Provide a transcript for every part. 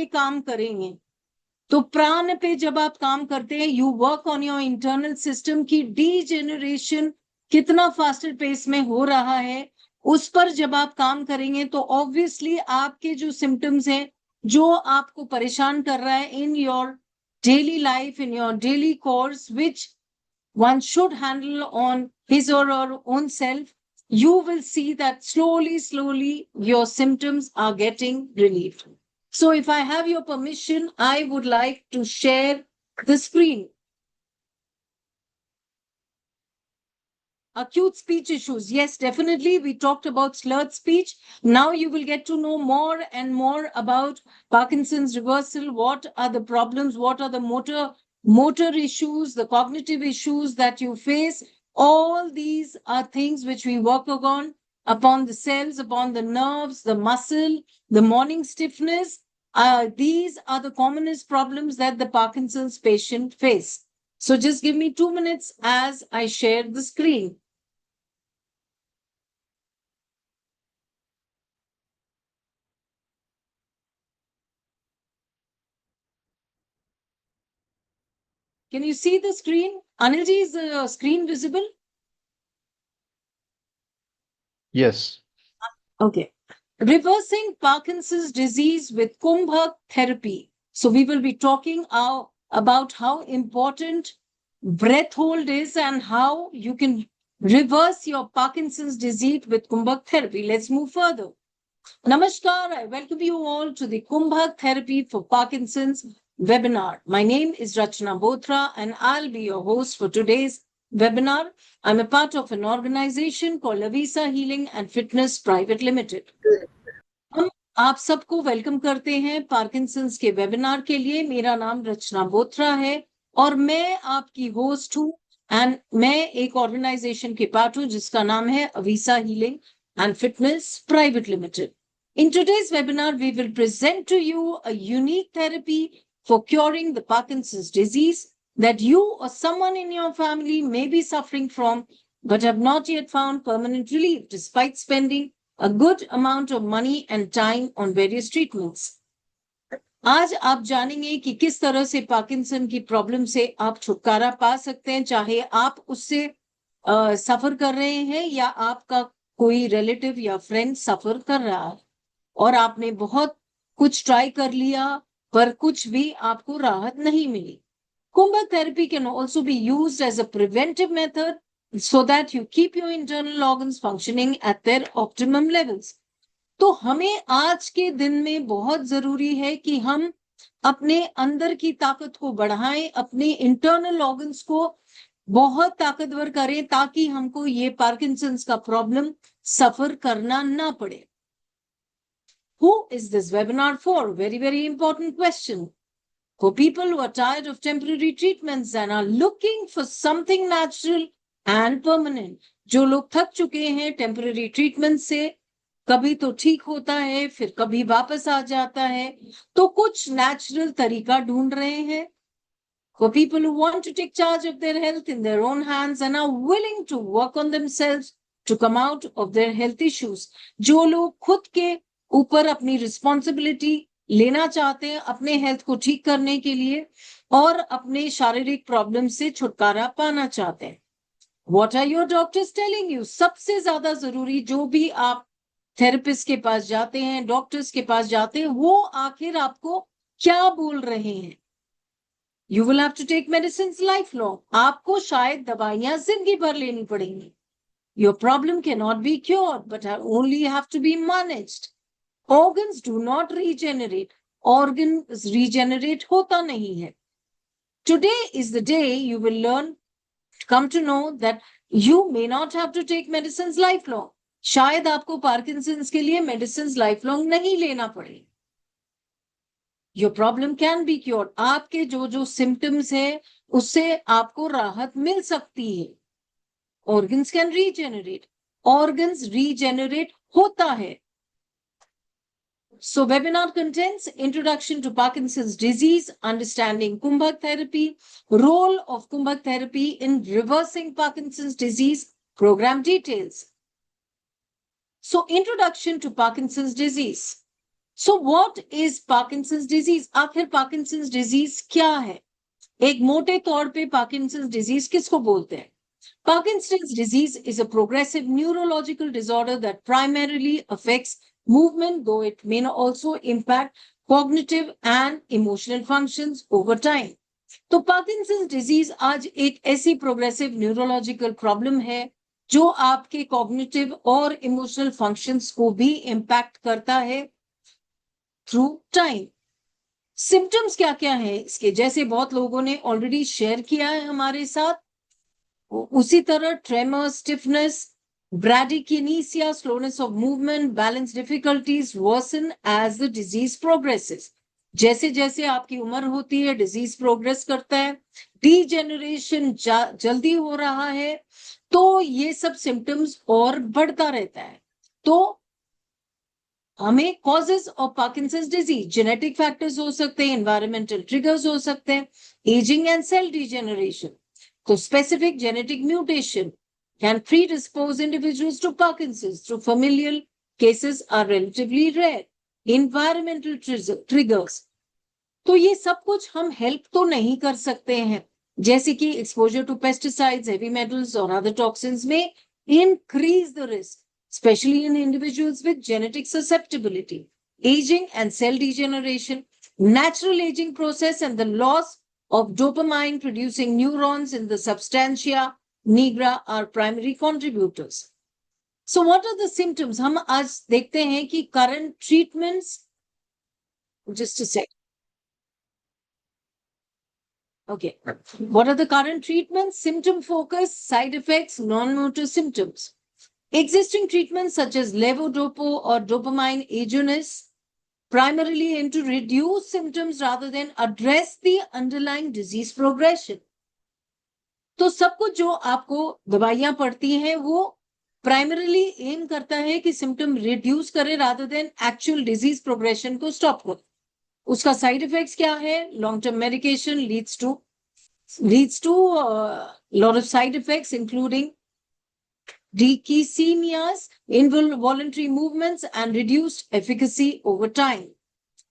पे काम करेंगे, तो प्राण पे जब आप काम करते हैं, you work on your internal system की डीजेनरेशन कितना फास्टर पेस में हो रहा है, उस पर जब आप काम करेंगे तो ऑब्वियसली आपके जो सिम्टम्स हैं, जो आपको परेशान कर रहा है in your daily life, in your daily course, which one should handle on his or her own self, you will see that slowly your symptoms are getting relieved. So if I have your permission, I would like to share the screen. Acute speech issues. Yes, definitely. We talked about slurred speech. Now you will get to know more and more about Parkinson's reversal. What are the problems? What are the motor issues, the cognitive issues that you face? All these are things which we work upon the cells, upon the nerves, the muscle, the morning stiffness. These are the commonest problems that the Parkinson's patient face. So just give me 2 minutes as I share the screen. Can you see the screen? Anilji, is the screen visible? Yes. Okay. Reversing Parkinson's disease with Kumbhak therapy. So we will be talking about how important breath hold is and how you can reverse your Parkinson's disease with Kumbhak therapy. Let's move further. Namaskar, I welcome you all to the Kumbhak Therapy for Parkinson's webinar. My name is Rachna Bothra and I'll be your host for today's webinar. I'm a part of an organization called Avisa Healing and Fitness Private Limited. हम आप सबको welcome करते हैं Parkinson's के webinar के लिए। मेरा नाम रचना बोथरा है और मैं आपकी होस्ट हूँ एंड मैं एक ऑर्गेनाइजेशन के पार्ट हूँ जिसका नाम है Avisa healing and fitness private limited. In today's webinar, we will present to you a unique therapy for curing the Parkinson's disease that you or someone in your family may be suffering from, but have not yet found permanent relief despite spending a good amount of money and time on various treatments. आज आप जानेंगे कि किस तरह से Parkinson की problem से आप छुटकारा पा सकते हैं, चाहे आप उससे सफर कर रहे हैं या आपका कोई रिलेटिव या फ्रेंड सफर कर रहा है और आपने बहुत कुछ ट्राई कर लिया पर कुछ भी आपको राहत नहीं मिली। Kumbhak therapy can also be used as a preventive method so that you keep your internal organs functioning at their optimum levels. तो हमें आज के दिन में बहुत जरूरी है कि हम अपने अंदर की ताकत को बढ़ाएं, अपने इंटरनल ऑर्गन्स को बहुत ताकतवर करें ताकि हमको ये पार्किंसंस का प्रॉब्लम सफर करना ना पड़े। Who is this webinar for? Very, very important question. For people who are tired of temporary treatments and are looking for something natural and permanent. जो लोग थक चुके हैं टेम्पररी ट्रीटमेंट से, कभी तो ठीक होता है फिर कभी वापस आ जाता है, तो कुछ नेचुरल तरीका ढूंढ रहे हैं। For people who want to take charge of their health in their own hands and are willing to work on themselves to come out of their health issues. जो लोग खुद के ऊपर अपनी रिस्पॉन्सिबिलिटी लेना चाहते हैं अपने हेल्थ को ठीक करने के लिए और अपने शारीरिक प्रॉब्लम से छुटकारा पाना चाहते हैं। What are your doctors telling you? सबसे ज्यादा जरूरी, जो भी आप थेरेपिस्ट के पास जाते हैं, डॉक्टर्स के पास जाते हैं, वो आखिर आपको क्या बोल रहे हैं? You will have to take medicines lifelong. आपको शायद दवाइयां जिंदगी भर लेनी पड़ेंगी। Your problem cannot be cured, but only have to be managed. Organs do not regenerate. Organs regenerate होता नहीं है। Today is the day you will learn, come to know that you may not have to take medicines lifelong. शायद आपको Parkinson's के लिए medicines lifelong नहीं लेना पड़े। Your problem can be cured. आपके जो symptoms है उससे आपको राहत मिल सकती है। Organs can regenerate. Organs regenerate होता है। So webinar contains introduction to Parkinson's disease, understanding Kumbhak therapy, role of Kumbhak therapy in reversing Parkinson's disease, program details. So introduction to Parkinson's disease. So what is Parkinson's disease? आखिर Parkinson's disease क्या है? एक मोटे तौर पे Parkinson's disease किसको बोलते हैं? Parkinson's disease is a progressive neurological disorder that primarily affects movement, though it may also impact cognitive and emotional functions over time. तो Parkinson's disease आज एक ऐसी progressive neurological problem है जो आपके cognitive और emotional functions को भी impact करता है through time. Symptoms क्या क्या है इसके? जैसे बहुत लोगों ने already share किया है हमारे साथ, उसी तरह tremor, stiffness, bradykinesia, slowness of movement, balance difficulties worsen as the disease progresses. जैसे जैसे आपकी उम्र होती है डिजीज प्रोग्रेस करता है, डीजेनरेशन जल्दी हो रहा है, तो ये सब सिम्टम्स और बढ़ता रहता है. तो हमें causes of Parkinson's disease genetic factors हो सकते हैं, एनवायरमेंटल ट्रिगर्स हो सकते हैं, ageing and cell degeneration. So specific genetic mutation can predispose individuals to Parkinson's, though familial cases are relatively rare. Environmental triggers. तो ये सब कुछ हम हेल्प तो नहीं कर सकते हैं, जैसे कि exposure to pesticides, heavy metals or other toxins may increase the risk, especially in individuals with genetic susceptibility. Aging and cell degeneration, natural aging process and the loss of dopamine producing neurons in the substantia nigra are primary contributors. So what are the symptoms? हम आज देखते हैं कि current treatments, just a sec. Okay. What are the current treatments? Symptom focus, side effects, non-motor symptoms. Existing treatments such as levodopa or dopamine agonists primarily aim to reduce symptoms rather than address the underlying disease progression. तो सब कुछ जो आपको दवाइयां पड़ती हैं वो primarily M करता है कि सिम्टम रिड्यूस करे rather than actual disease progression को स्टॉप करे. उसका साइड इफेक्ट्स क्या है? Long term medication leads to lot of side effects including dechisemias, involuntary movements, and reduced efficacy over time.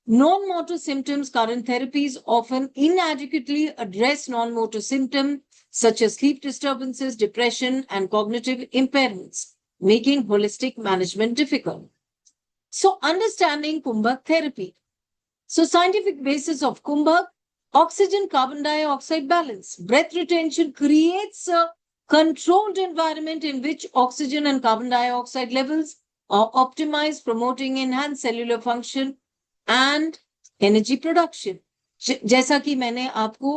Non-motor symptoms, current therapies often inadequately address non-motor symptoms such as sleep disturbances, depression, and cognitive impairments, making holistic management difficult. So understanding Kumbhak therapy. So scientific basis of Kumbhak, oxygen carbon dioxide balance. Breath retention creates a controlled environment in which oxygen and carbon dioxide levels are optimized, promoting enhanced cellular function and energy production. जैसा कि मैंने आपको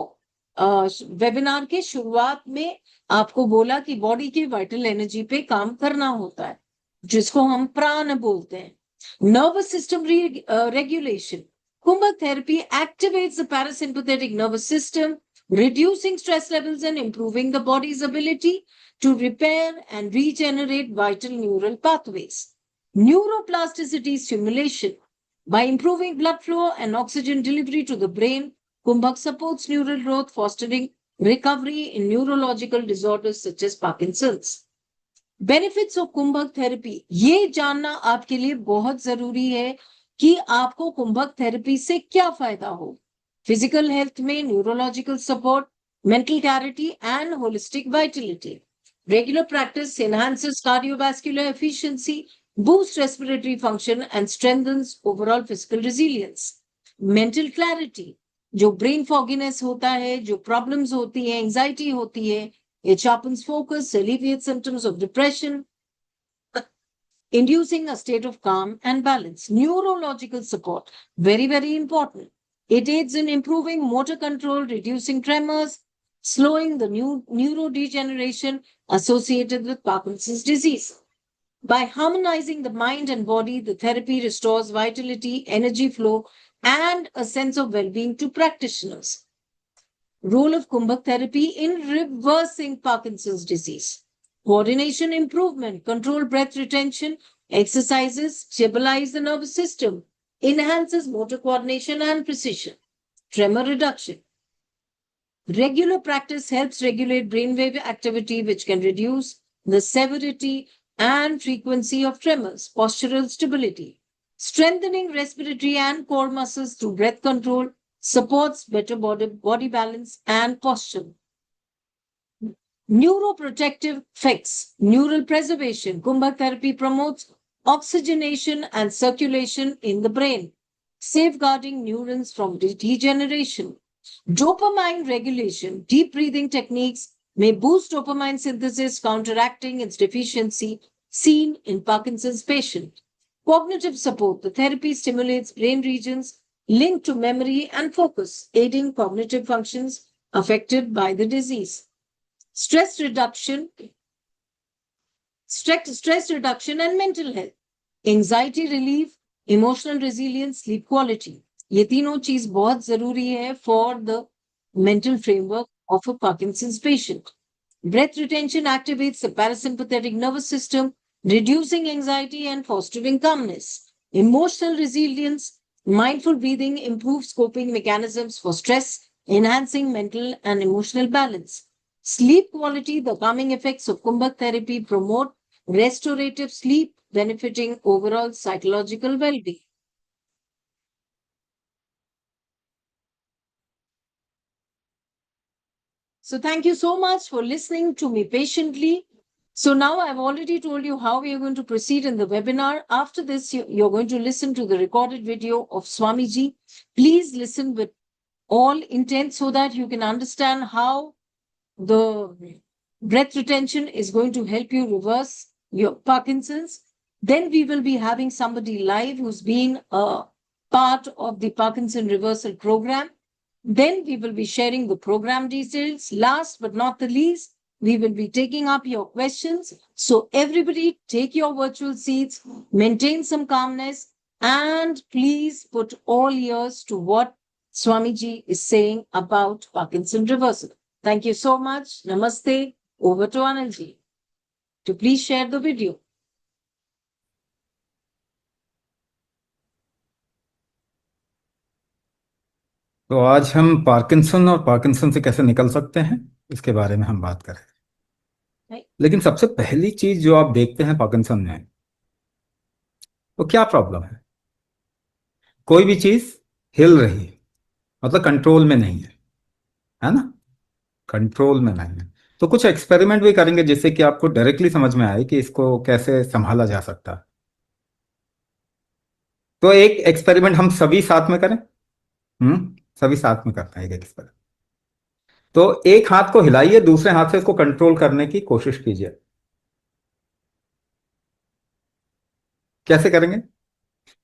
webinar के शुरुआत में आपको बोला कि बॉडी की वाइटल एनर्जी पे काम करना होता है, जिसको हम प्राण बोलते हैं. Nervous system regulation. Kumbhak therapy activates the parasympathetic nervous system, reducing stress levels and improving the body's ability to repair and regenerate vital neural pathways. Neuroplasticity stimulation. By improving blood flow and oxygen delivery to the brain, Kumbhak supports neural growth, fostering recovery in neurological disorders such as Parkinson's. Benefits of Kumbhak therapy. ये जानना आपके लिए बहुत जरूरी है कि आपको कुंभक therapy से क्या फायदा हो. फिजिकल हेल्थ में neurological support, mental clarity and holistic Vitality. Regular practice enhances cardiovascular efficiency, boosts respiratory function and strengthens overall physical resilience. Mental clarity, जो brain fogginess होता है, जो problems होती है, anxiety होती है, it sharpens focus, alleviates symptoms of depression, inducing a state of calm and balance. Neurological support, very, very important. It aids in improving motor control, reducing tremors, slowing the neurodegeneration associated with Parkinson's disease. By harmonizing the mind and body, the therapy restores vitality, energy flow, and a sense of well-being to practitioners. Role of Kumbhak therapy in reversing Parkinson's disease. Coordination improvement, controlled breath retention, exercises, stabilize the nervous system, enhances motor coordination and precision. Tremor reduction. Regular practice helps regulate brainwave activity, which can reduce the severity and frequency of tremors. Postural stability. Strengthening respiratory and core muscles through breath control supports better body balance and posture. Neuroprotective effects, neural preservation. Kumbhak therapy promotes oxygenation and circulation in the brain, safeguarding neurons from degeneration. Dopamine regulation, deep breathing techniques may boost dopamine synthesis, counteracting its deficiency seen in Parkinson's patient. Cognitive support, the therapy stimulates brain regions linked to memory and focus, aiding cognitive functions affected by the disease. Stress reduction, stress reduction and mental health, anxiety relief, emotional resilience, sleep quality. ये तीनों चीज बहुत जरूरी है for the mental framework of a Parkinson's patient. Breath retention activates the parasympathetic nervous system, reducing anxiety and fostering calmness. Emotional resilience, mindful breathing improves coping mechanisms for stress, enhancing mental and emotional balance. Sleep quality, the calming effects of Kumbhak therapy promote restorative sleep, benefiting overall psychological well-being. So thank you so much for listening to me patiently. So now I've already told you how we are going to proceed in the webinar. After this, you're going to listen to the recorded video of Swamiji. Please listen with all intent so that you can understand how the breath retention is going to help you reverse your Parkinson's. Then we will be having somebody live who's been a part of the Parkinson reversal program. Then we will be sharing the program details. Last but not the least, we will be taking up your questions. So everybody take your virtual seats, maintain some calmness, and please put all ears to what Swamiji is saying about Parkinson reversal. Thank you so much. Namaste. Over to Anilji to please share the video. तो आज हम Parkinson और Parkinson से कैसे निकल सकते हैं इसके बारे में हम बात करें। लेकिन सबसे पहली चीज जो आप देखते हैं पार्किंसन में, तो क्या प्रॉब्लम है? कोई भी चीज हिल रही है, मतलब कंट्रोल में नहीं है ना? कंट्रोल में नहीं है। तो कुछ एक्सपेरिमेंट भी करेंगे जिससे कि आपको डायरेक्टली समझ में आए कि इसको कैसे संभाला जा सकता है। तो एक एक्सपेरिमेंट हम सभी साथ में करें। सभी साथ में करते हैं एक एक्सपेरिमेंट। तो एक हाथ को हिलाइए, दूसरे हाथ से इसको कंट्रोल करने की कोशिश कीजिए। कैसे करेंगे?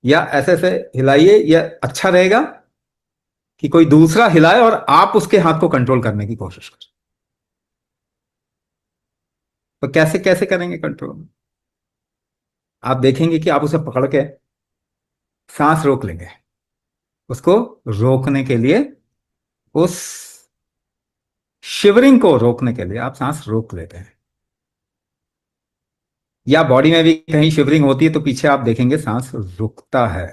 या ऐसे ऐसे हिलाइए, या अच्छा रहेगा कि कोई दूसरा हिलाए और आप उसके हाथ को कंट्रोल करने की कोशिश करें। तो कैसे कैसे करेंगे कंट्रोल? आप देखेंगे कि आप उसे पकड़ के सांस रोक लेंगे। उसको रोकने के लिए, उस शिवरिंग को रोकने के लिए आप सांस रोक लेते हैं। या बॉडी में भी कहीं शिवरिंग होती है तो पीछे आप देखेंगे सांस रुकता है।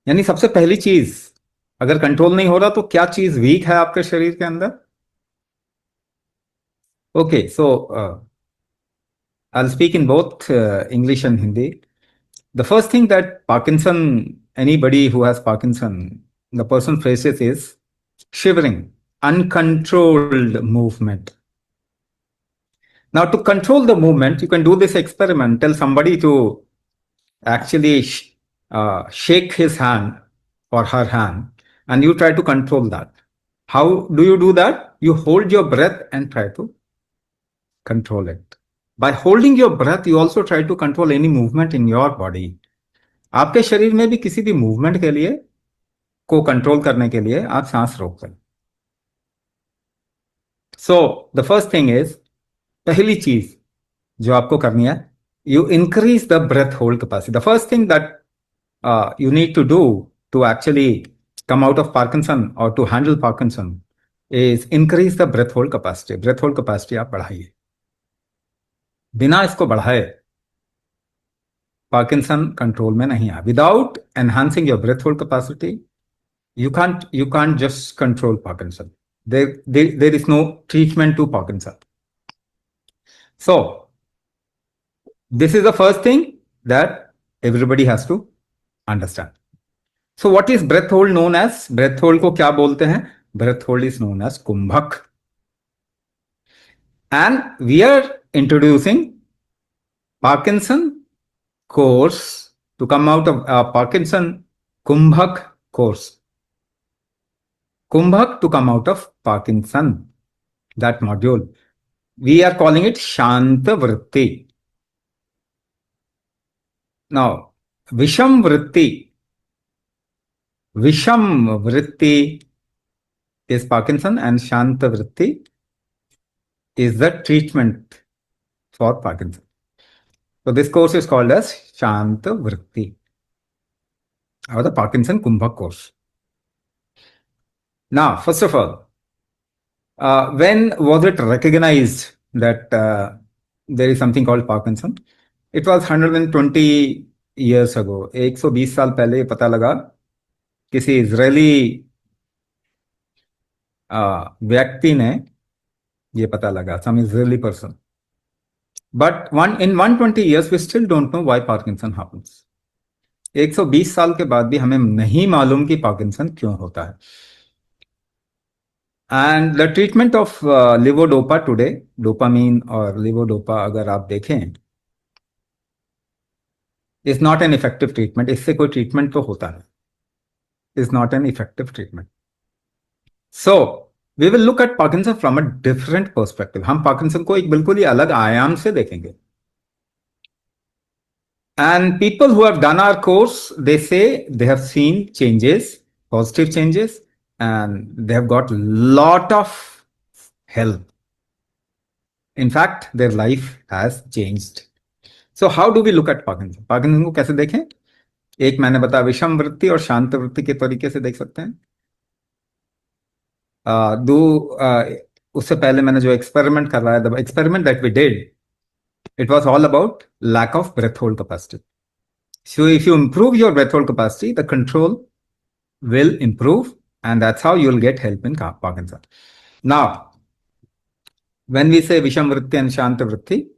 यानी सबसे पहली चीज, अगर कंट्रोल नहीं हो रहा तो क्या चीज वीक है आपके शरीर के अंदर? Okay, so I'll speak in both English and Hindi. The first thing that anybody who has Parkinson, the person faces is shivering, uncontrolled movement. Now, to control the movement, you can do this experiment. Tell somebody to actually shake his hand or her hand, and you try to control that. How do you do that? You hold your breath and try to control it. By holding your breath, you also try to control any movement in your body. आपके शरीर में भी किसी भी movement के लिए को control करने के लिए आप सांस रोक लें। So the first thing is, पहली चीज जो आपको करनी है, you increase the breath hold capacity. The first thing that you need to do to actually come out of Parkinson or to handle Parkinson is increase the breath hold capacity. Breath hold capacity आप बढ़ाइए। बिना इसको बढ़ाए Parkinson control में नहीं आया। Without enhancing your breath hold capacity, you can't just control Parkinson. There is no treatment to Parkinson. So this is the first thing, that Everybody has to understand. So what is breath hold known as? Breath hold को क्या बोलते हैं? Breath hold is known as Kumbhak. And we are introducing Parkinson course to come out of Parkinson Kumbhak course. Kumbhak to come out of Parkinson, that module. We are calling it Shanta Vritti. Now, Visham Vritti is Parkinson, and Shanta Vritti is the treatment for Parkinson. So this course is called as Shanta Vritti, or the Parkinson Kumbhak course. Now, first of all, when was it recognized that there is something called Parkinson? It was 120 years ago. 120 साल पहले ये पता लगा किसी Israeli व्यक्ति ने ये पता लगा, some Israeli person. But in 120 years we still don't know why Parkinson happens. 120 साल के बाद भी हमें नहीं मालूम कि पार्किंसन क्यों होता है. And the treatment of levodopa today, dopamine or levodopa अगर आप देखें, is not an effective treatment. इससे कोई treatment तो होता नहीं. Is not an effective treatment. So we will look at Parkinson from a different perspective. हम Parkinson को एक बिल्कुल ही अलग आयाम से देखेंगे. And people who have done our course, they say they have seen changes, positive changes, and they have got lot of help. In fact, their life has changed. So how do we look at Parkinson? Parkinson को कैसे देखें? एक मैंने बताया विषम वृत्ति और शांत वृत्ति के तरीके से देख सकते हैं. उससे पहले मैंने जो एक्सपेरिमेंट करवाया, the experiment that we did, it was all about lack of breath hold capacity. So if you improve your breath hold capacity, the control will improve, and that's how you will get help in Parkinson. Now, when we say Visham Vritti and Shanta Vritti,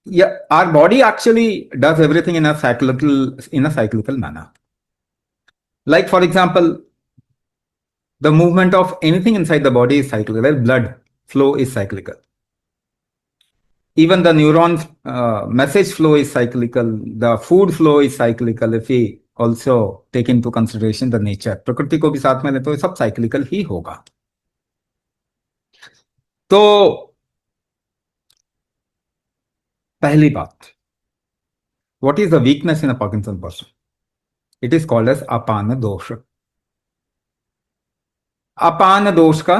yeah, our body actually does everything in a cyclical manner. Like, for example, the movement of anything inside the body is cyclical. Like blood flow is cyclical. Even the neuron's message flow is cyclical. The food flow is cyclical. If we also take into consideration the nature, प्रकृति को भी साथ में ले तो सब cyclical ही होगा. तो पहली बात, what is the weakness in a Parkinson person? It is called as apana dosha. अपान दोष का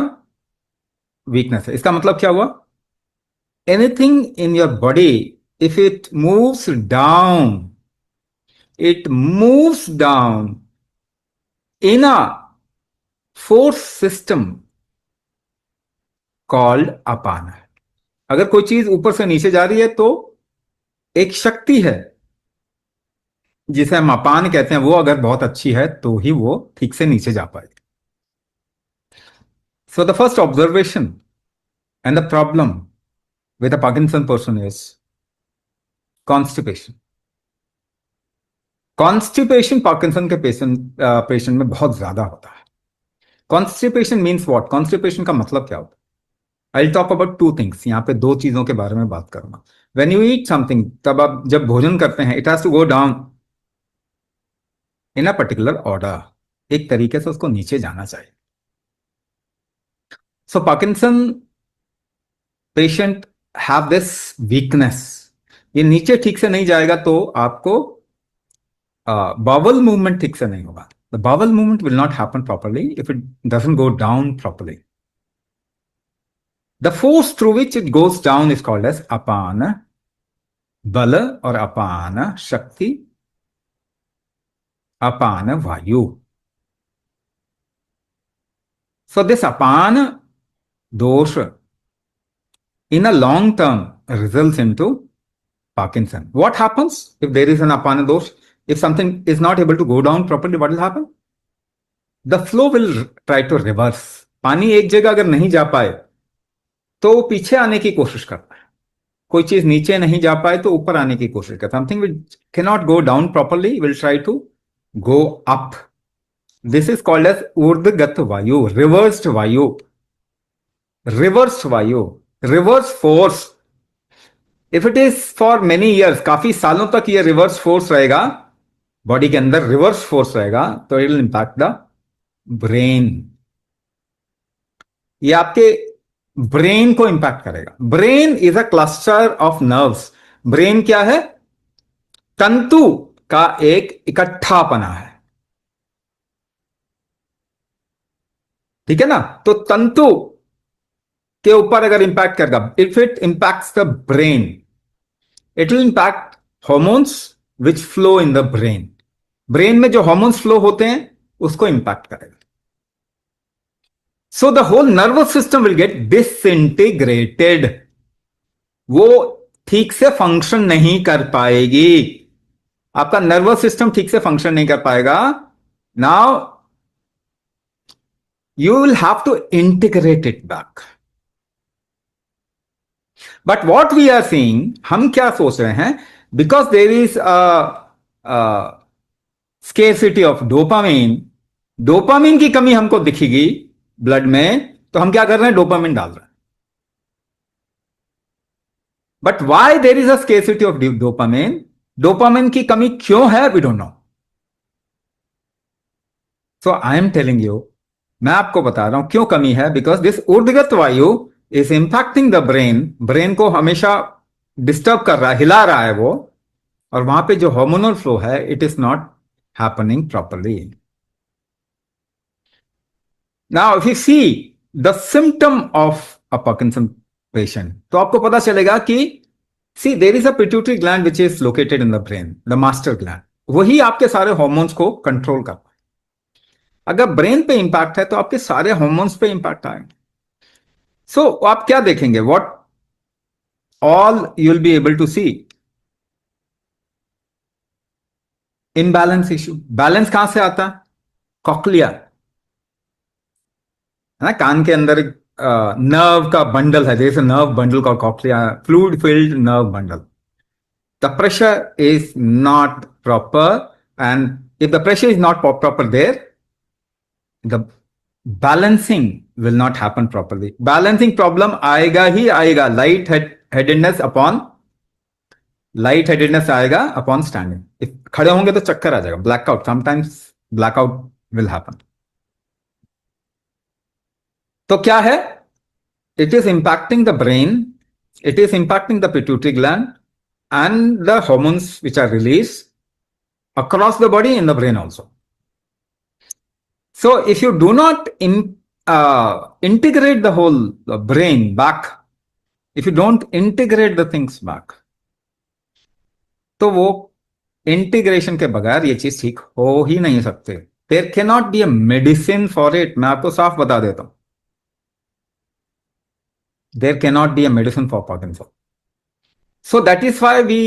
वीकनेस है. इसका मतलब क्या हुआ? Anything in your body, if it moves down in a force system called apana. अगर कोई चीज ऊपर से नीचे जा रही है तो एक शक्ति है जिसे हम अपान कहते हैं, वो अगर बहुत अच्छी है तो ही वो ठीक से नीचे जा पाएगी. So the first observation and the problem with a Parkinson person is constipation. Constipation Parkinson के पेशेंट में बहुत ज्यादा होता है. Constipation means what? Constipation का मतलब क्या होता है? I'll talk about two things. यहाँ पे दो चीजों के बारे में बात करूंगा. When you eat something, तब आप जब भोजन करते हैं, it has to go down in a particular order. एक तरीके से उसको नीचे जाना चाहिए. So Parkinson patient have this weakness. ये नीचे ठीक से नहीं जाएगा तो आपको bowel movement ठीक से नहीं होगा. The bowel movement will not happen properly if it doesn't go down properly. The force through which it goes down is called as apana bala or apana shakti, apana vayu. So this apana dosha in a long term results into Parkinson. What happens if there is an apana dosh? If something is not able to go down properly, what will happen? The flow will try to reverse. पानी एक जगह अगर नहीं जा पाए तो वो पीछे आने की कोशिश करता है. कोई चीज नीचे नहीं जा पाए तो ऊपर आने की कोशिश करता है। Something will cannot go down properly will try to go up. This is called as ऊर्ध्वगत वायु, रिवर्स्ड वायु, रिवर्स वायु, reverse force. If it is for many years, काफी सालों तक ये रिवर्स फोर्स रहेगा, बॉडी के अंदर रिवर्स फोर्स रहेगा, तो it will impact the brain. ये आपके ब्रेन को इंपैक्ट करेगा। Brain is a cluster of nerves. Brain क्या है? तंतु का एक इकट्ठापना है, ठीक है ना? तो तंतु के ऊपर अगर इंपैक्ट करेगा, if it impacts the brain, it will impact hormones which flow in the brain. Brain में जो हॉर्मोन्स फ्लो होते हैं उसको इंपैक्ट करेगा। So the whole nervous system will get disintegrated. वो ठीक से फंक्शन नहीं कर पाएगी। आपका नर्वस सिस्टम ठीक से फंक्शन नहीं कर पाएगा। Now you will have to integrate it back. But what we are seeing, हम क्या सोच रहे हैं? Because there is a scarcity of dopamine, dopamine की कमी हमको दिखेगी ब्लड में, तो हम क्या कर रहे हैं? डोपामिन डाल रहे हैं। But why there is a scarcity of dopamine? Dopamine की कमी क्यों है? We don't know. So I am telling you, मैं आपको बता रहा हूं क्यों कमी है। बिकॉज दिस ऊर्ध्वगत वायु is impacting the brain. Brain को हमेशा डिस्टर्ब कर रहा है, हिला रहा है वो, और वहां पे जो हार्मोनल फ्लो है it is not happening properly. Now if you see the symptom of a Parkinson patient, तो आपको पता चलेगा कि see there is a pituitary gland which is located in the brain, the master gland. वही आपके सारे hormones को control करता है। अगर ब्रेन पे इंपैक्ट है तो आपके सारे हॉर्मोन्स पे इंपैक्ट आएंगे। सो आप क्या देखेंगे? What all you will be able to see? Imbalance issue. Balance कहां से आता है? कॉक्लिया है ना, कान के अंदर नर्व का बंडल है, जैसे नर्व बंडल का cochlea, fluid filled nerve bundle. The pressure is not proper, and if the pressure is not proper there, the balancing will not happen properly. Balancing problem आएगा ही आएगा। light-headedness आएगा upon standing. if खड़े होंगे तो चक्कर आ जाएगा, blackout, sometimes blackout will happen. तो क्या है? It is impacting the brain, it is impacting the pituitary gland and the hormones which are released across the body, in the brain also. So if you do not integrate the whole brain back, if you don't integrate the things back, तो वो integration के बगैर ये चीज ठीक हो ही नहीं सकते। There cannot be a medicine for it. मैं आपको साफ बता देता हूं, there cannot be a medicine for Parkinson. So that is why we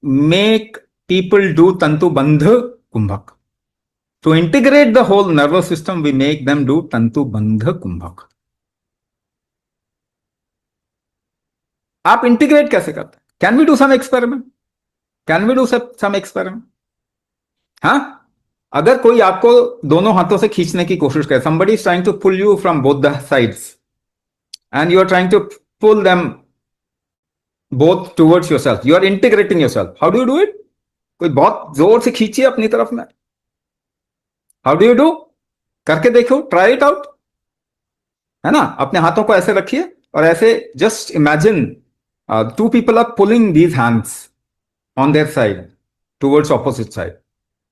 make people do Tantu Bandha Kumbhak. To integrate the whole nervous system, we make them do Tantu Bandha Kumbhak. आप integrate कैसे करते हैं? Can we do some experiment? Can we do some experiment? हाँ, अगर कोई आपको दोनों हाथों से खींचने की कोशिश करे, somebody is trying to pull you from both the sides and you are trying to pull them both towards yourself, you are integrating yourself. How do you do it? कोई बहुत जोर से खींचिए अपनी तरफ में। How do you do? करके देखो, try it out, है ना? अपने हाथों को ऐसे रखिए और ऐसे just imagine two people are pulling these hands on their side towards opposite side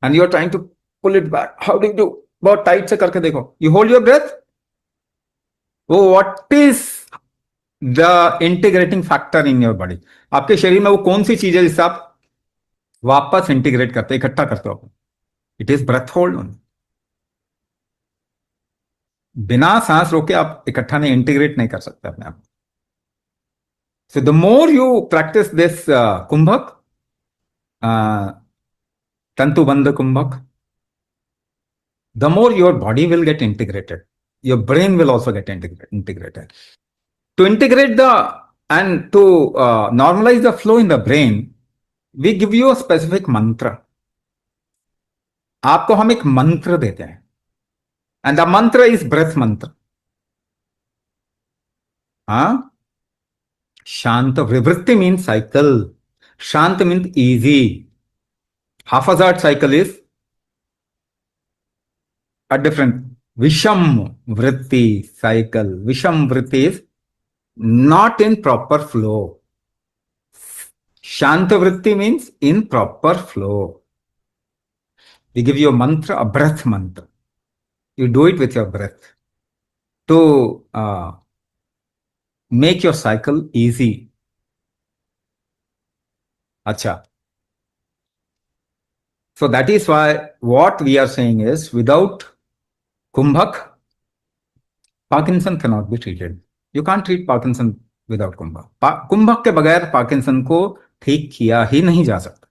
and you are trying to pull it back. How do you do? बहुत टाइट से करके देखो। You hold your breath. वो what is the integrating factor in your body? आपके शरीर में वो कौन सी चीज है जिससे आप वापस इंटीग्रेट करते, इकट्ठा करते हो? It is breath hold only. बिना सांस रोके आप इकट्ठा नहीं, इंटीग्रेट नहीं कर सकते अपने आप। So the more you practice this kumbhak, tantubandh kumbhak, the more your body will get integrated, your brain will also get integrated. To integrate the And to normalize the flow in the brain, we give you a specific mantra. आपको हम एक मंत्र देते हैं, and the mantra is breath mantra. हाँ, शांत वृत्ति means cycle. Shant means easy. Haphazard cycle is a different. Visham vritti cycle. Visham vritti is not in proper flow. Shanta vritti means in proper flow. We give you a mantra, a breath mantra. You do it with your breath to make your cycle easy. Acha. So that is why what we are saying is, without Kumbhak, Parkinson cannot be treated. You can't treat Parkinson without Kumbhak. Kumbhak के बगैर Parkinson को ठीक किया ही नहीं जा सकता.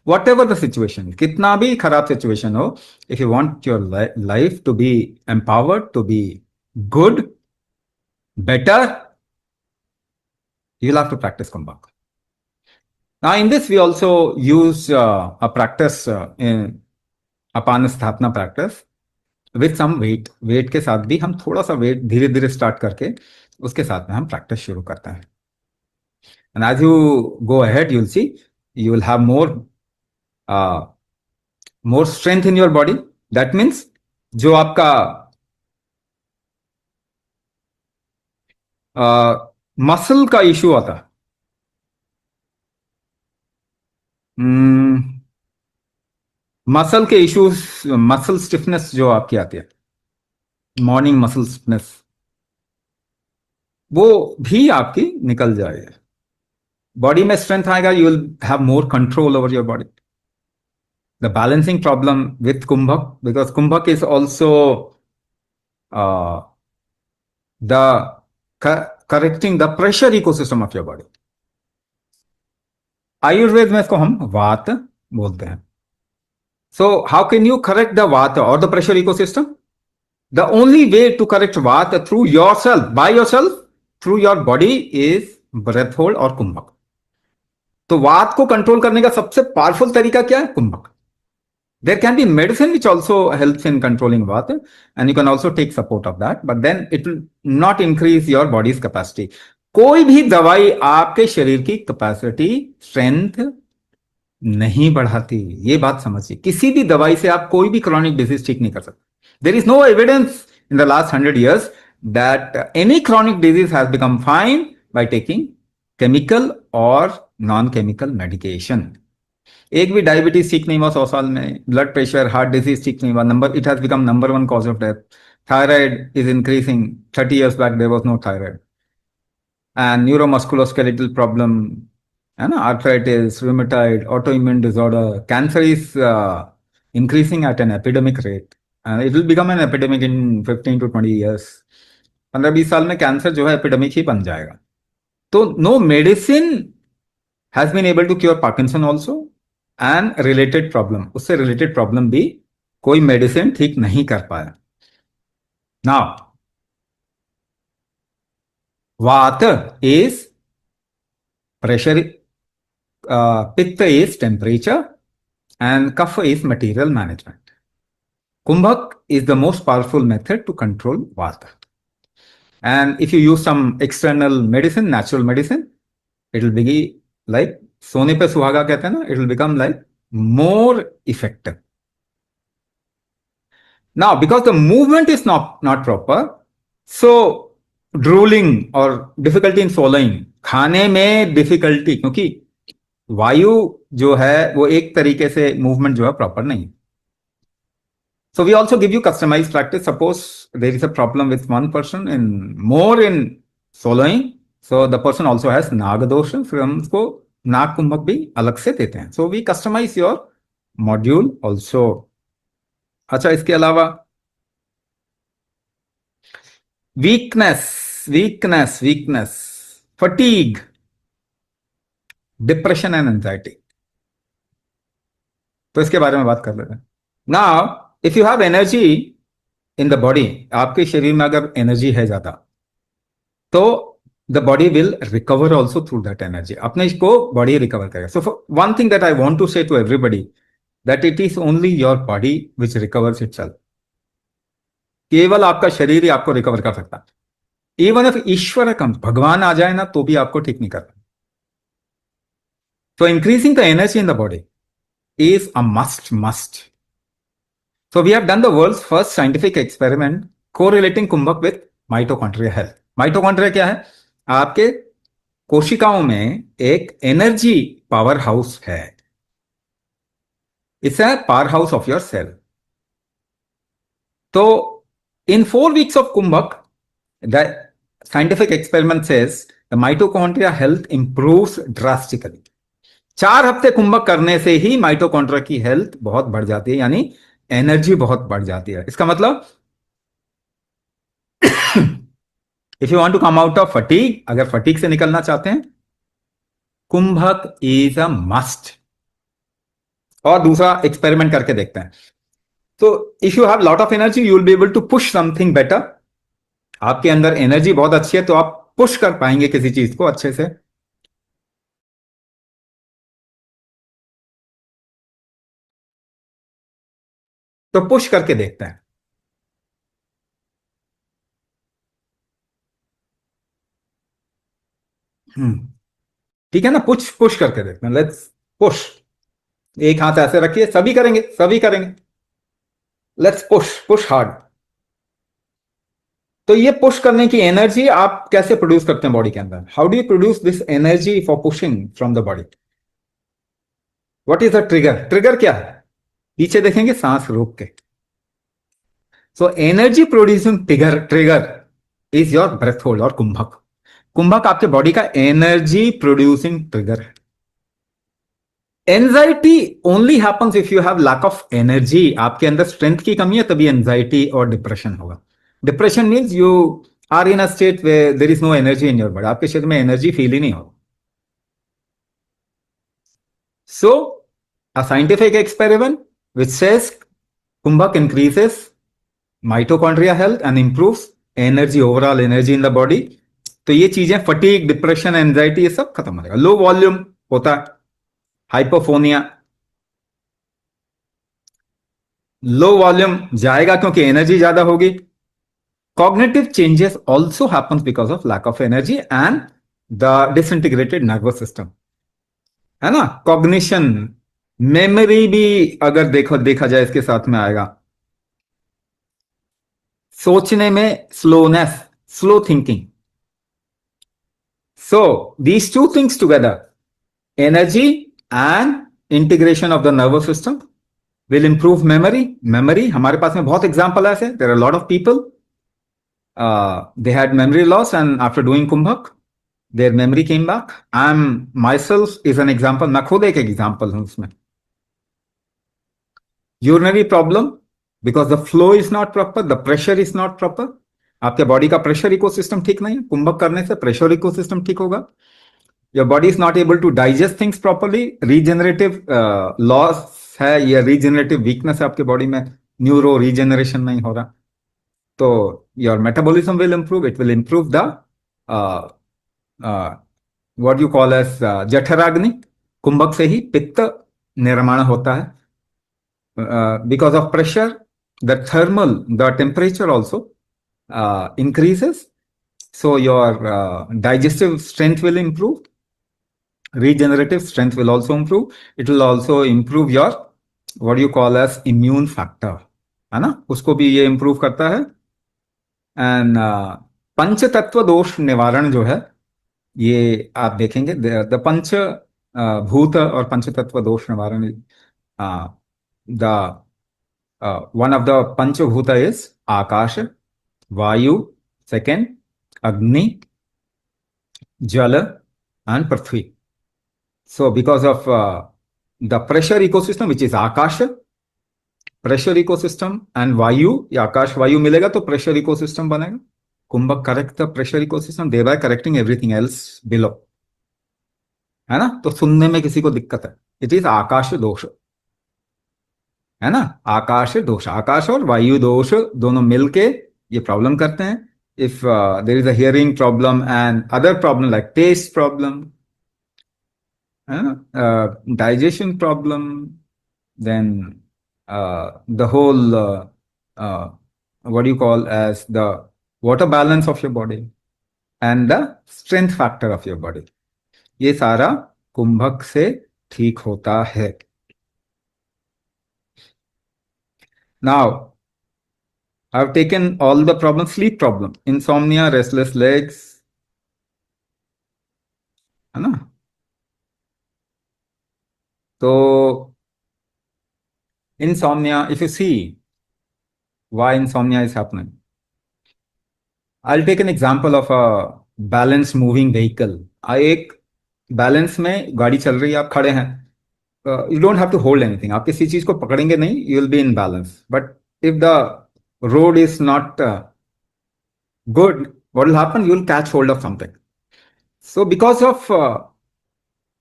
Whatever the situation, कितना भी खराब situation हो, if you want your life to be empowered, to be good, better, you will have to practice Kumbhak. Now in this we also use a practice in Apana Sthapana practice with some weight. Weight के साथ भी हम थोड़ा सा weight धीरे धीरे start करके उसके साथ में हम practice शुरू करते हैं. And as you go ahead, you'll see you will have more strength in your body. That means जो आपका मसल का इशू आता है, मसल के इश्यूज, मसल स्टिफनेस जो आपकी आती है, मॉर्निंग मसल स्टिफनेस, वो भी आपकी निकल जाएगी. बॉडी में स्ट्रेंथ आएगा, you will have more control over your body. The balancing problem with Kumbhak, because Kumbhak is also the correcting the pressure ecosystem of your body. Ayurveda में इसको हम वात बोलते हैं. So how can you correct the vata or the pressure ecosystem? The only way to correct vata through yourself, by yourself, through your body is breath hold और कुंभक. तो वात को कंट्रोल करने का सबसे पावरफुल तरीका क्या है? कुंभक. There can be medicine which also helps in controlling vata, and you can also take support of that, but then it will not increase your body's capacity. कोई भी दवाई आपके शरीर की कैपेसिटी, स्ट्रेंथ नहीं बढ़ाती. ये बात समझिए. किसी भी दवाई से आप कोई भी क्रॉनिक डिजीज ठीक नहीं कर सकते. There is no evidence in the last 100 years that any chronic disease has become fine by taking chemical or non-chemical medication. एक भी डायबिटीज ठीक नहीं हुआ 100 साल में. ब्लड प्रेशर, हार्ट डिजीज ठीक नहीं हुआ. It has become number 1 cause of death. Thyroid is increasing. 30 years back there was no thyroid. And neuromusculoskeletal problem, and arthritis, rheumatoid, autoimmune disorder, cancer is increasing at an epidemic rate, and it will become an epidemic in 15 to 20 years. 15-20 साल में cancer जो है epidemic ही बन जाएगा. तो no medicine has been able to cure Parkinson also, and related problem, उससे related problem भी कोई मेडिसिन ठीक नहीं कर पाया. Now Vata is pressure, Pitta is temperature, and Kapha is material management. Kumbhak is the most powerful method to control Vata. And if you use some external medicine, natural medicine, it will be like सोने पे सुहागा कहते हैं ना, it will become like more effective. Now, because the movement is not proper, so drooling और difficulty in swallowing, खाने में difficulty, क्योंकि वायु जो है वो एक तरीके से मूवमेंट जो है प्रॉपर नहीं. So we also give you customized practice. Suppose there is a problem with one person in swallowing, so the person also has नागदोष, फिर हम उसको नाग कुंभक भी अलग से देते हैं. So we customize your module also. अच्छा, इसके अलावा weakness, fatigue, depression and anxiety. तो इसके बारे में बात कर लेते हैं. Now, if you have energy in the body, आपके शरीर में अगर एनर्जी है ज्यादा, तो the body will recover also through that energy. अपने इसको body recover करेगा. So one thing that I want to say to everybody, that it is only your body which recovers itself. केवल आपका शरीर ही आपको रिकवर कर सकता है. इवन इफ ईश्वर कम, भगवान आ जाए ना तो भी आपको ठीक नहीं करता. So increasing the energy in the body is a must. So we have done the world's first scientific experiment correlating Kumbhak with mitochondria health. Mitochondria क्या है? आपके कोशिकाओं में एक एनर्जी पावर हाउस है. It's a powerhouse of your cell. तो in 4 weeks of Kumbhak, the scientific experiment says the mitochondria health improves drastically. 4 हफ्ते कुंभक करने से ही माइटोकॉन्ड्रिया की हेल्थ बहुत बढ़ जाती है, यानी एनर्जी बहुत बढ़ जाती है. इसका मतलब if you want to come out of fatigue, अगर फटीग से निकलना चाहते हैं, कुंभक इज अ मस्ट. और दूसरा एक्सपेरिमेंट करके देखते हैं. तो if you have lot of energy, you will be able to push something better. आपके अंदर एनर्जी बहुत अच्छी है तो आप पुश कर पाएंगे किसी चीज को अच्छे से. तो पुश करके देखते हैं. ठीक है ना, पुश करके देखते हैं. Let's push. एक हाथ ऐसे रखिए, सभी करेंगे. Let's push hard. तो ये पुश करने की एनर्जी आप कैसे प्रोड्यूस करते हैं बॉडी के अंदर? How do you produce this energy for pushing from the body? What is the trigger क्या है? पीछे देखेंगे, सांस रोक के. So energy producing trigger is your breath hold और कुंभक आपके बॉडी का एनर्जी प्रोड्यूसिंग ट्रिगर है. Anxiety only happens if you have lack of energy. आपके अंदर स्ट्रेंथ की कमी है तभी एंजाइटी और डिप्रेशन होगा. Depression means you are in a state where there is no energy in your body. आपके शरीर में एनर्जी फील ही नहीं होगा. So a scientific experiment which says Kumbhak increases mitochondria health and improves energy, overall energy in the body. तो ये चीजें fatigue, depression, anxiety, ये सब खत्म हो जाएगा. लो वॉल्यूम होता है, हाइपोफोनिया. लो वॉल्यूम जाएगा क्योंकि एनर्जी ज्यादा होगी. Cognitive changes also happens because of lack of energy and the disintegrated nervous system, है ना. कॉग्निशन, मेमोरी भी अगर देखा जाए इसके साथ में आएगा. सोचने में slowness, slow thinking. So these two things together, energy and integration of the nervous system, will improve memory. हमारे पास में बहुत एग्जाम्पल है ऐसे. There are lot of people they had memory loss and after doing kumbhak their memory came back. I am myself is an example. मैं खुद एक example हूं उसमें. urinary problem because the flow is not proper, the pressure is not proper. आपके body का pressure ecosystem ठीक नहीं है. कुंभक करने से प्रेशर इकोसिस्टम ठीक होगा. Your body is not able to digest things properly. Regenerative loss है या रीजनरेटिव वीकनेस है आपके बॉडी में. न्यूरो रीजनरेशन नहीं हो रहा. तो your metabolism will improve. It will improve the what you call as जठराग्नि. कुंभक से ही पित्त निर्माण होता है. Because of pressure, the temperature also increases. So your digestive strength will improve. Regenerative strength will also improve. It will also improve your what you call as immune factor, है ना. उसको भी ये improve करता है. And पंच तत्व दोष निवारण जो है, ये आप देखेंगे द पंच भूत और पंच तत्व दोष निवारण. The one of the Panchabhuta is Akasha, Vayu, second Agni, Jala, and Prithvi. So because of the pressure ecosystem, which is Akasha, pressure ecosystem, and Vayu, या आकाश वायु मिलेगा तो pressure ecosystem बनेगा. कुंभक correct the pressure ecosystem, thereby correcting everything else below, है ना. तो सुनने में किसी को दिक्कत है, it is आकाश दोष, है ना. आकाश दोष, आकाश और वायु दोष दोनों मिलके ये प्रॉब्लम करते हैं. if there is a hearing problem and other problem like taste problem, digestion problem, then the whole what do you call as the water balance of your body and the strength factor of your body, ये सारा कुंभक से ठीक होता है. Now, I've taken all the problems, sleep problem, insomnia, restless legs, है ना. So, insomnia, if you see why insomnia is happening, I'll take an example of a balanced moving vehicle. एक balance में गाड़ी चल रही है, आप खड़े हैं, you don't have to hold anything. आप किसी चीज को पकड़ेंगे नहीं, you will be in balance. But if the road is not good, what will happen? You will catch hold of something. So because of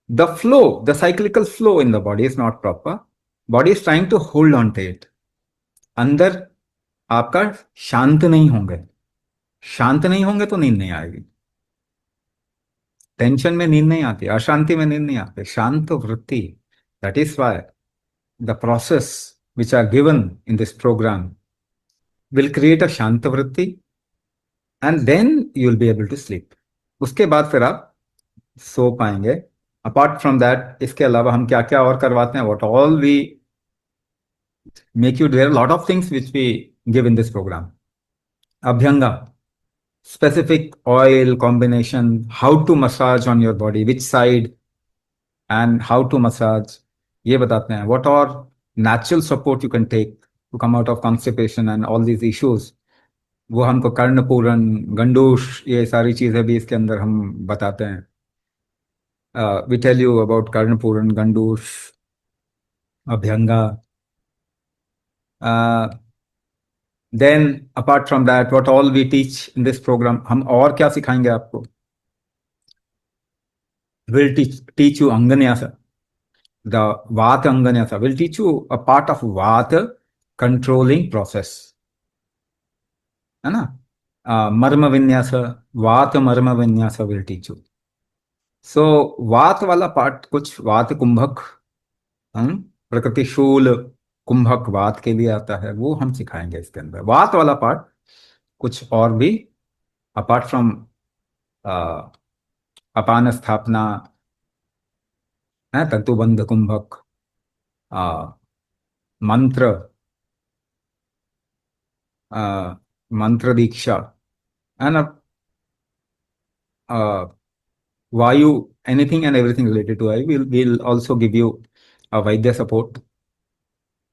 the flow, the cyclical flow in the body is not proper. Body is trying to hold on to it. अंदर आपका शांत नहीं होंगे. शांत नहीं होंगे तो नींद नहीं आएगी. टेंशन में नींद नहीं आती, अशांति में नींद नहीं आती. शांत वृत्ति. That is why the process which are given in this program will create a shanta vritti and then you will be able to sleep. उसके बाद फिर आप सो पाएंगे. Apart from that, इसके अलावा हम क्या क्या और करवाते हैं, what all we make you, there are a lot of things which we give in this program. Abhyanga, specific oil combination, how to massage on your body, which side and how to massage, ये बताते हैं. What are natural support you can take to come out of constipation and all these issues, वो हमको कर्णपूरण, गंडूश, ये सारी चीजें भी इसके अंदर हम बताते हैं. We tell you about कर्णपूरण, गंडूश, अभ्यंगा. Then apart from that, what all we teach in this program, हम और क्या सिखाएंगे आपको? We'll teach you Anganyasa, the Vata Anganyasa. We'll teach you a part of Vata controlling process. है ना? Marma Vinyasa, Vata Marma Vinyasa will teach you. So वात वाला part कुछ वात कुंभक, प्रकृति शूल कुंभक वात के लिए आता है, वो हम सिखाएंगे इसके अंदर. वात वाला पार्ट कुछ और भी अपार्ट फ्रॉम अपान स्थापना, तंतुबंध कुंभक, मंत्र, मंत्र दीक्षा, and Vayu, anything and everything related to Vayu. We'll also give you a Vaidya support,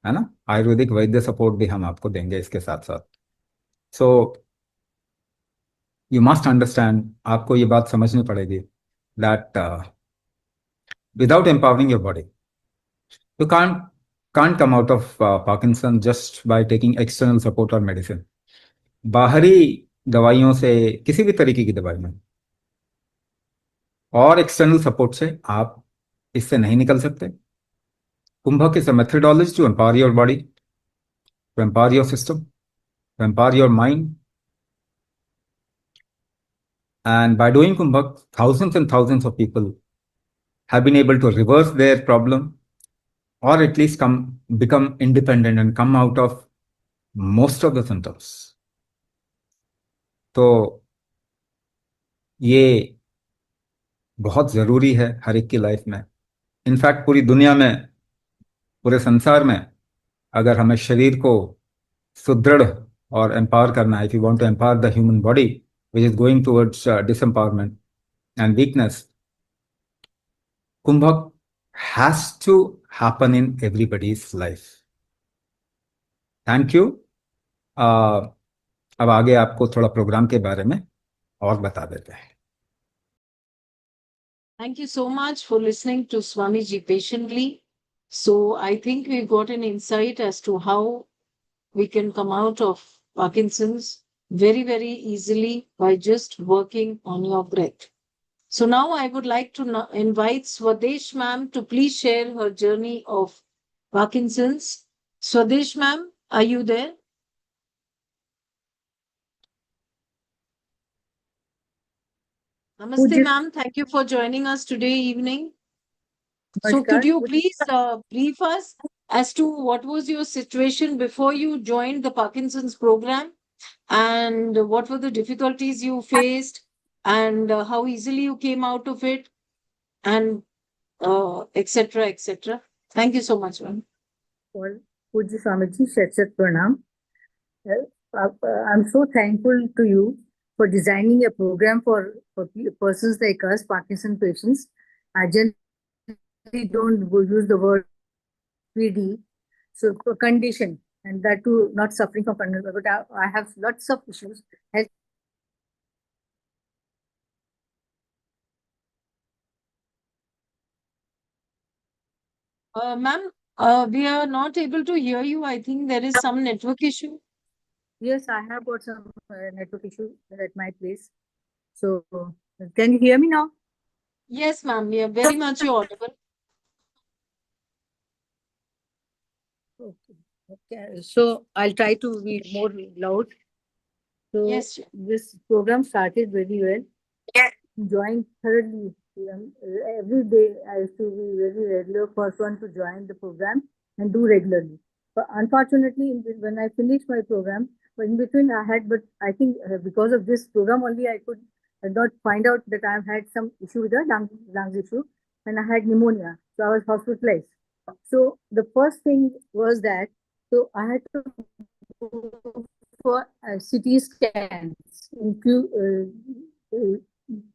है ना. आयुर्वेदिक वैद्य सपोर्ट भी हम आपको देंगे इसके साथ साथ. सो यू मस्ट अंडरस्टैंड, आपको ये बात समझनी पड़ेगी that without empowering your body, you can't come out of Parkinson just by taking external support or medicine. बाहरी दवाइयों से, किसी भी तरीके की दवाई में और एक्सटर्नल सपोर्ट से आप इससे नहीं निकल सकते. Kumbhak is a methodology to empower your body, to empower your system, to empower your mind. And by doing Kumbhak, thousands and thousands of people have been able to reverse their problem or at least become independent and come out of most of the symptoms. तो ये बहुत ज़रूरी है हर एक की life में. In fact पूरी दुनिया में, पूरे संसार में, अगर हमें शरीर को सुदृढ़ और एम्पावर करना है, if you want to empower the human body which is going towards disempowerment and weakness, Kumbhak has to happen in everybody's life. Thank you. अब आगे आपको थोड़ा प्रोग्राम के बारे में और बता देते हैं. Thank you so much for listening to Swamiji patiently. So I think we got an insight as to how we can come out of Parkinson's very, very easily by just working on your breath. So now I would like to invite Swadesh ma'am to please share her journey of Parkinson's. Swadesh ma'am, are you there? Namaste, Puji- ma'am. Thank you for joining us today evening. So Namaskar. could you please brief us as to what was your situation before you joined the Parkinson's program, and what were the difficulties you faced, and how easily you came out of it, and etc. etc. Thank you so much, ma'am. All Puji Swamiji, Shat Pranam. I'm so thankful to you for designing a program for persons like us, Parkinson patients. I generally don't use the word PD, so for condition, and that too not suffering from condition, but I have lots of issues. Health Ma'am, we are not able to hear you. I think there is some network issue. Yes, I have got some network issue at my place. So, can you hear me now? Yes, ma'am. We are very much audible. Okay. Okay. So, I'll try to be more loud. So, Yes. this program started very well. Joined thoroughly. Every day, I used to be very regular first one to join the program and do regularly. But unfortunately, when I finished my program, but in between I had, but I think because of this program only, I could not find out that I had some issue with the lungs issue, and I had pneumonia. So I was hospitalized. So the first thing was that, so I had to go for CT scans in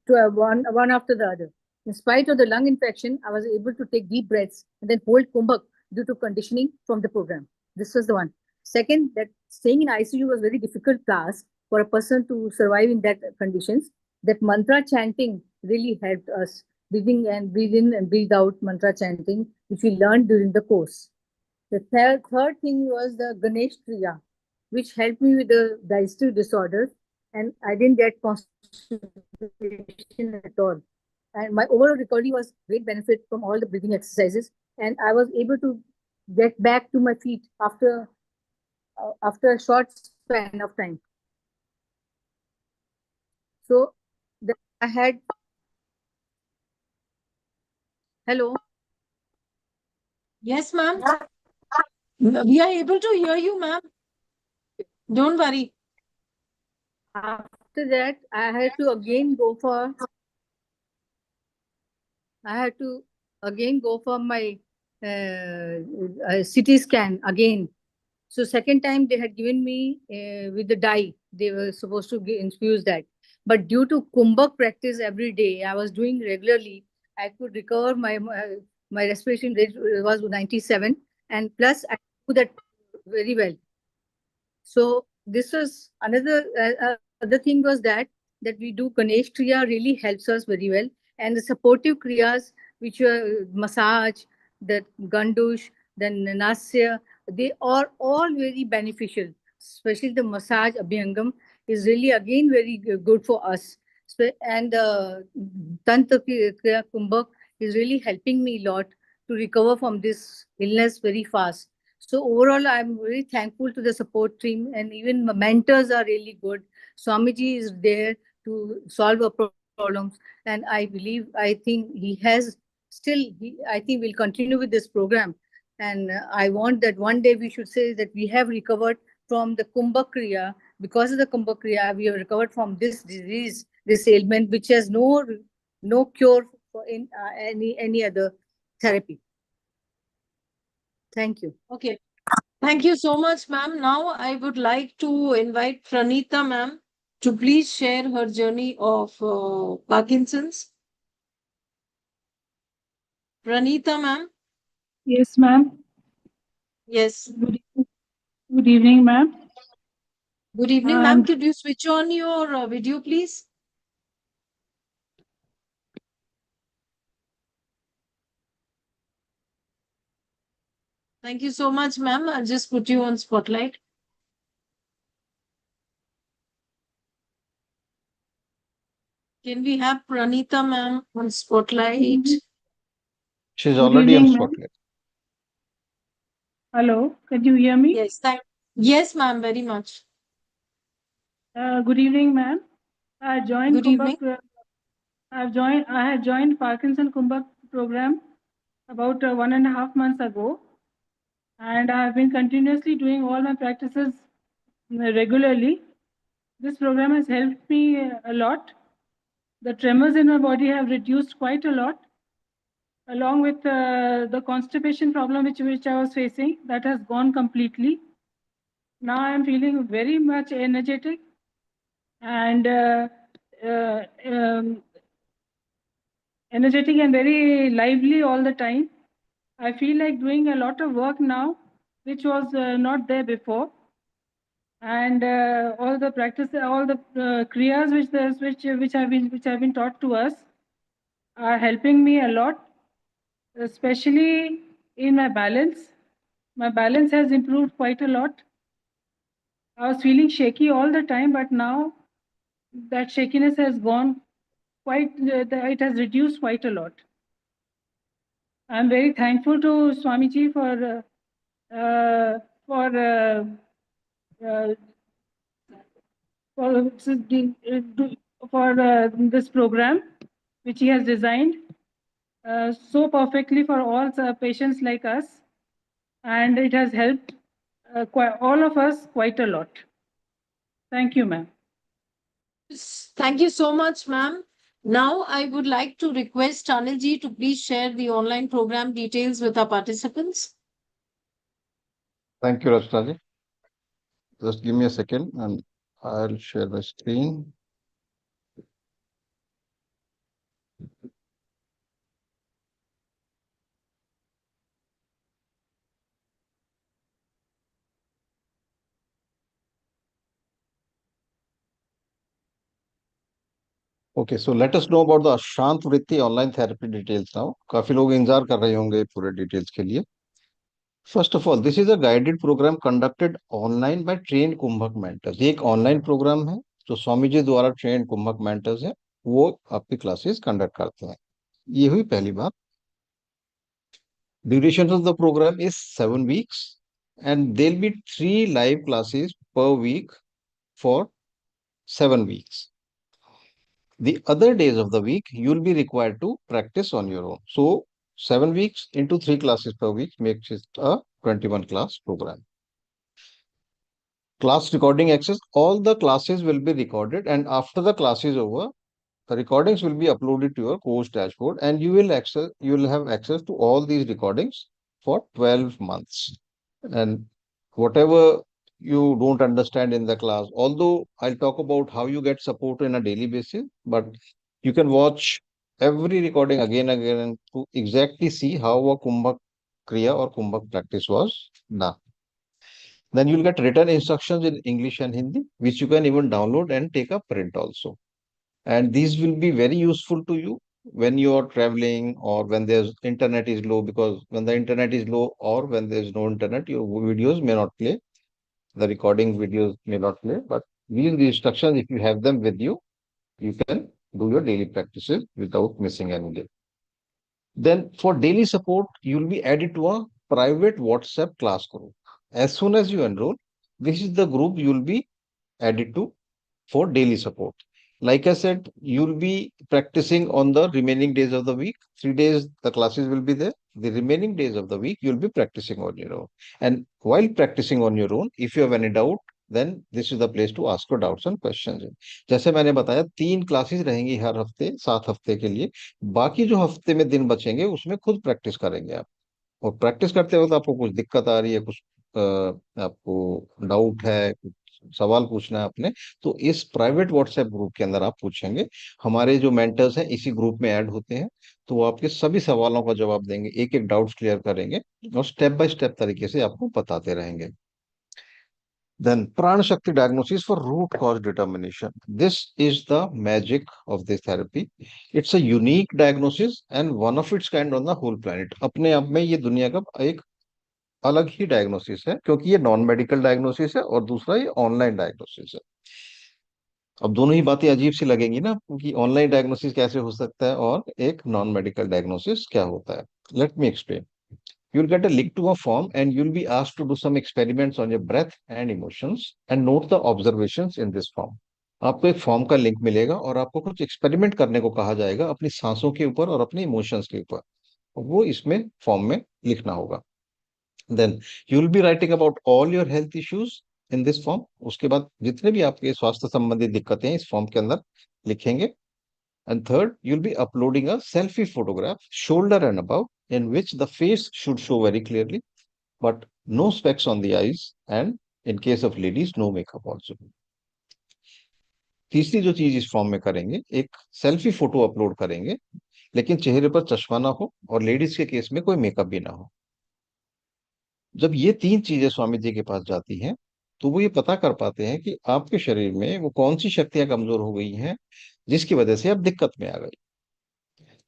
one after the other. In spite of the lung infection, I was able to take deep breaths and then hold Kumbhak due to conditioning from the program. This was the one. Second, that staying in ICU was very difficult task for a person to survive in that conditions. That mantra chanting really helped us. Breathing and breathe in and breathe out mantra chanting, which we learned during the course. The third thing was the Ganesh Kriya, which helped me with the digestive disorders, and I didn't get constipation at all. And my overall recovery was great benefit from all the breathing exercises, and I was able to get back to my feet after a short span of time. So I had hello. Yes, ma'am. We are able to hear you, ma'am. Don't worry. After that, I had to again go for my CT scan again. So second time they had given me with the dye. They were supposed to infuse that. But due to Kumbhak practice every day, I was doing regularly. I could recover my respiration rate was 97, and plus I do that very well. So this was another other thing was that we do Ganesh Kriya really helps us very well, and the supportive kriyas which are massage, the gandush, then nasya, they are all very beneficial. Especially the massage abhyangam is really again very good for us. And Tantra Kriya Kumbhak is really helping me a lot to recover from this illness very fast. So overall, I'm very thankful to the support team, and even my mentors are really good. Swamiji is there to solve our problems, and I think he has still. I think we'll continue with this program, and I want that one day we should say that we have recovered from the Kumbhak Kriya. Because of the Kumbhak Kriya, we have recovered from this disease, this ailment, which has no cure for in any other therapy. Thank you. Okay. Thank you so much, ma'am. Now I would like to invite Pranita, ma'am, to please share her journey of Parkinson's. Pranita, ma'am. Yes, ma'am. Yes. Good evening, ma'am. Good evening, ma'am. Could you switch on your video, please? Thank you so much, ma'am. I'll just put you on spotlight. Can we have Pranita, ma'am, on spotlight? She's Good already on evening, ma'am. spotlight. Hello, can you hear me? Yes, yes, ma'am, very much. Good evening, ma'am. I joined Good evening. Kumbhak. I had joined Parkinson Kumbhak program about 1.5 months ago, and I have been continuously doing all my practices regularly. This program has helped me a lot. The tremors in my body have reduced quite a lot, along with the constipation problem which I was facing. That has gone completely. Now I am feeling very much energetic and uh, um, energetic and very lively all the time. I feel like doing a lot of work now, which was not there before. And all the practice, all the kriyas which have been taught to us are helping me a lot, especially in my balance. My balance has improved quite a lot. I was feeling shaky all the time, but now that shakiness has gone quite, it has reduced quite a lot. I'm very thankful to Swamiji uh, for uh, uh, for this program, which he has designed so perfectly for all patients like us, and it has helped all of us quite a lot. Thank you, ma'am. Thank you so much, ma'am. Now, I would like to request Anilji to please share the online program details with our participants. Thank you, Rachna ji. Just give me a second and I'll share my screen. Okay, so let us know about the Ashant Vritti online therapy details now. काफी लोग इंतजार कर रहे होंगे पूरे details के लिए. First of all, this is a guided program conducted online by trained कुंभक mentors. ये एक ऑनलाइन प्रोग्राम है जो स्वामी जी द्वारा ट्रेंड कुंभक मेंटर्स है, वो आपकी क्लासेस कंडक्ट करते हैं. ये हुई पहली बात. Duration of the program is 7 weeks and there'll be 3 live classes per week for 7 weeks. The other days of the week, you'll be required to practice on your own. So 7 weeks into 3 classes per week makes it a 21 class program. Class recording access, all the classes will be recorded, and after the class is over, the recordings will be uploaded to your course dashboard, and you will have access to all these recordings for 12 months. And whatever you don't understand in the class, although I'll talk about how you get support on a daily basis, but you can watch every recording again and again to exactly see how a Kumbhak Kriya or Kumbhak practice was done. Then you'll get written instructions in English and Hindi, which you can even download and take a print also. And these will be very useful to you when you are traveling or when there's internet is low, because when the internet is low or when there's no internet, your videos may not play. The recording videos may not play, but these instructions, if you have them with you, you can do your daily practices without missing any day. Then for daily support, you'll be added to a private WhatsApp class group. As soon as you enroll, this is the group you'll be added to for daily support. Like I said, you'll be practicing on the remaining days of the week. 3 days, the classes will be there. The remaining days of the week, you'll be practicing on your own. And while practicing on your own, if you have any doubt, then this is the place to ask your doubts and questions. जैसे मैंने बताया 3 classes रहेंगी हर हफ्ते 7 हफ्ते के लिए. बाकी जो हफ्ते में दिन बचेंगे उसमें खुद प्रैक्टिस करेंगे आप. और प्रैक्टिस करते वक्त आपको कुछ दिक्कत आ रही है, कुछ आपको डाउट है, कुछ सवाल पूछना है आपने, तो इस प्राइवेट व्हाट्सएप ग्रुप के अंदर आप पूछेंगे. हमारे जो मेंटर्स हैं इसी ग्रुप में ऐड होते हैं, तो वो आपके सभी सवालों का जवाब देंगे, एक एक डाउट्स क्लियर करेंगे और स्टेप बाय स्टेप तरीके से आपको बताते रहेंगे. Then Prana Shakti diagnosis for root cause determination. This is the magic of this therapy. It's a unique diagnosis and one of its kind on the whole planet. अपने आप में ये दुनिया का एक अलग ही डायग्नोसिस है, क्योंकि ये नॉन मेडिकल डायग्नोसिस है और दूसरा ये ऑनलाइन डायग्नोसिस है. अब दोनों ही बातें अजीब सी लगेंगी ना, क्योंकि ऑनलाइन डायग्नोसिस कैसे हो सकता है और एक नॉन मेडिकल डायग्नोसिस क्या होता है. Let me explain. You'll get a link to a form and you'll be asked to do some experiments on your breath and emotions and note the observations in this form. आपको एक form का link मिलेगा और आपको कुछ experiment करने को कहा जाएगा अपनी सांसों के ऊपर और अपने इमोशंस के ऊपर, वो इसमें फॉर्म में लिखना होगा। Then you will be writing about all your health issues in this form. उसके बाद जितने भी आपके स्वास्थ्य संबंधी दिक्कतें हैं इस फॉर्म के अंदर लिखेंगे। And third, you will be uploading a selfie photograph shoulder and above in which the face should show very clearly, but no specs on the eyes, and in case of ladies no makeup also. तीसरी जो चीज इस form में करेंगे, एक selfie photo upload करेंगे, लेकिन चेहरे पर चश्मा ना हो और लेडीज के केस में कोई मेकअप भी ना हो। जब ये तीन चीजें स्वामी जी के पास जाती हैं, तो वो ये पता कर पाते हैं कि आपके शरीर में वो कौन सी शक्तियां कमजोर हो गई हैं जिसकी वजह से आप दिक्कत में आ गए।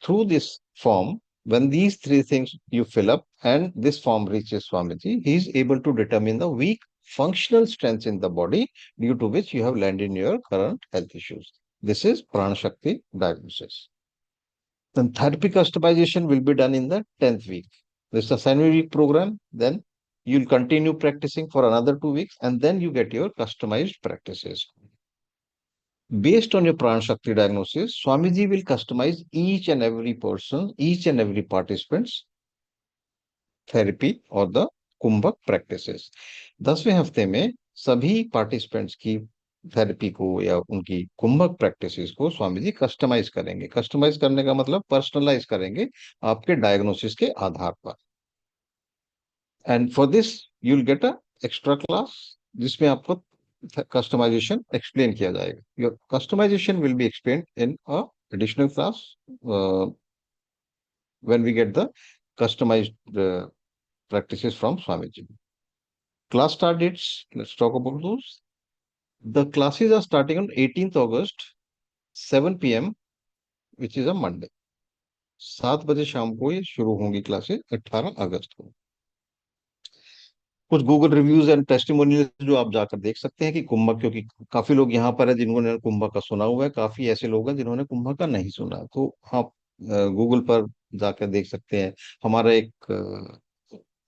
Through this form, when these three things you fill up and this form reaches Swamiji, he is able to determine the weak functional strengths in the body due to which you have landed in your current health issues. This is Prana Shakti diagnosis. Then therapy customization will be done in the 10th week. This is a 7-week program. Then you'll continue practicing for another 2 weeks and then you get your customized practices. Based on your Pran Shakti diagnosis, Swamiji will customize each and every person, each and every participant's therapy or the कुंभक practices. 10वें हफ्ते में सभी participants की therapy को या उनकी कुंभक practices को Swami ji customise करेंगे। कस्टमाइज करने का मतलब पर्सनलाइज करेंगे आपके डायग्नोसिस के आधार पर। And for this you will get a extra class जिसमें आपको customization explain किया जाएगा। Your customization will be explained in a additional class when we get the customized practices from Swamiji. Class start dates, let's talk about those. The classes are starting on 18th August, 7 p.m., which is a Monday. 7 बजे शाम को ये शुरू होंगी classes 18 अगस्त को। कुछ Google reviews and testimonials जो आप जाकर देख सकते हैं कि कुंभक, क्योंकि काफी लोग यहाँ पर है जिन्होंने कुंभक का सुना हुआ है, काफी ऐसे लोग हैं जिन्होंने कुंभक का नहीं सुना, तो आप गूगल पर जाकर देख सकते हैं। हमारा एक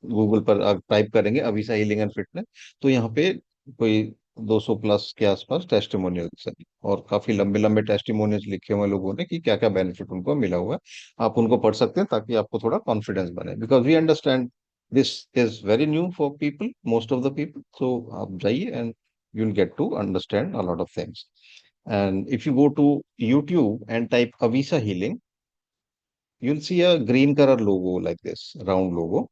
गूगल पर आप टाइप करेंगे अभिसा हीलिंग एंड फिटनेस, तो यहाँ पे कोई 200 प्लस के आसपास टेस्टिमोनियल्स है और काफी लंबे लंबे टेस्टिमोनियल्स लिखे हुए लोगों ने कि क्या क्या बेनिफिट उनको मिला हुआ है। आप उनको पढ़ सकते हैं ताकि आपको थोड़ा कॉन्फिडेंस बने, because we understand this is very new for people, most of the people. So आप जाइए and you'll get to understand a lot of things. And if you go to YouTube and type Avisa Healing, you'll see a green color logo like this, round logo.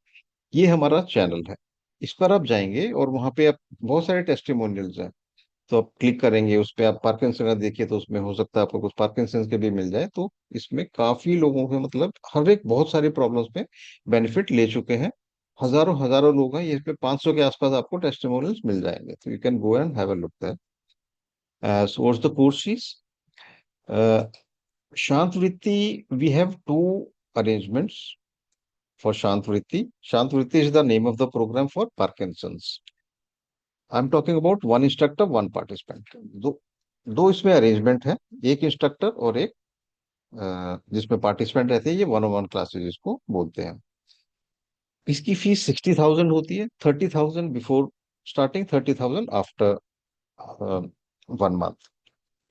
ये हमारा channel है। इस पर आप जाएंगे और वहां पे आप बहुत सारे टेस्टिमोनियल्स हैं, तो आप क्लिक करेंगे उस पर, आप पार्किंसन का देखिए तो उसमें हो सकता है आपको कुछ पार्किंसन के भी मिल जाए। तो इसमें काफी लोगों के मतलब हर एक बहुत सारे प्रॉब्लम्स में बेनिफिट ले चुके हैं। हजारों हजारों लोग हैं, ये इसमें 500 के आसपास आपको टेस्टिमोनियल्स मिल जाएंगे, तो you can go and have a look there. So what's the course fees? Shant Vritti, we have 2 arrangements for शांत वृत्ति. शांत वृत्ति is the name of the program for Parkinson's. I'm talking about one instructor, one participant. दो इसमें arrangement है, एक instructor और एक जिसमें पार्टिसिपेंट रहते हैं, ये 1-on-1 क्लासेज इसको बोलते हैं। इसकी फीस 60,000 होती है, 30,000 बिफोर स्टार्टिंग, 30,000 आफ्टर 1 मंथ।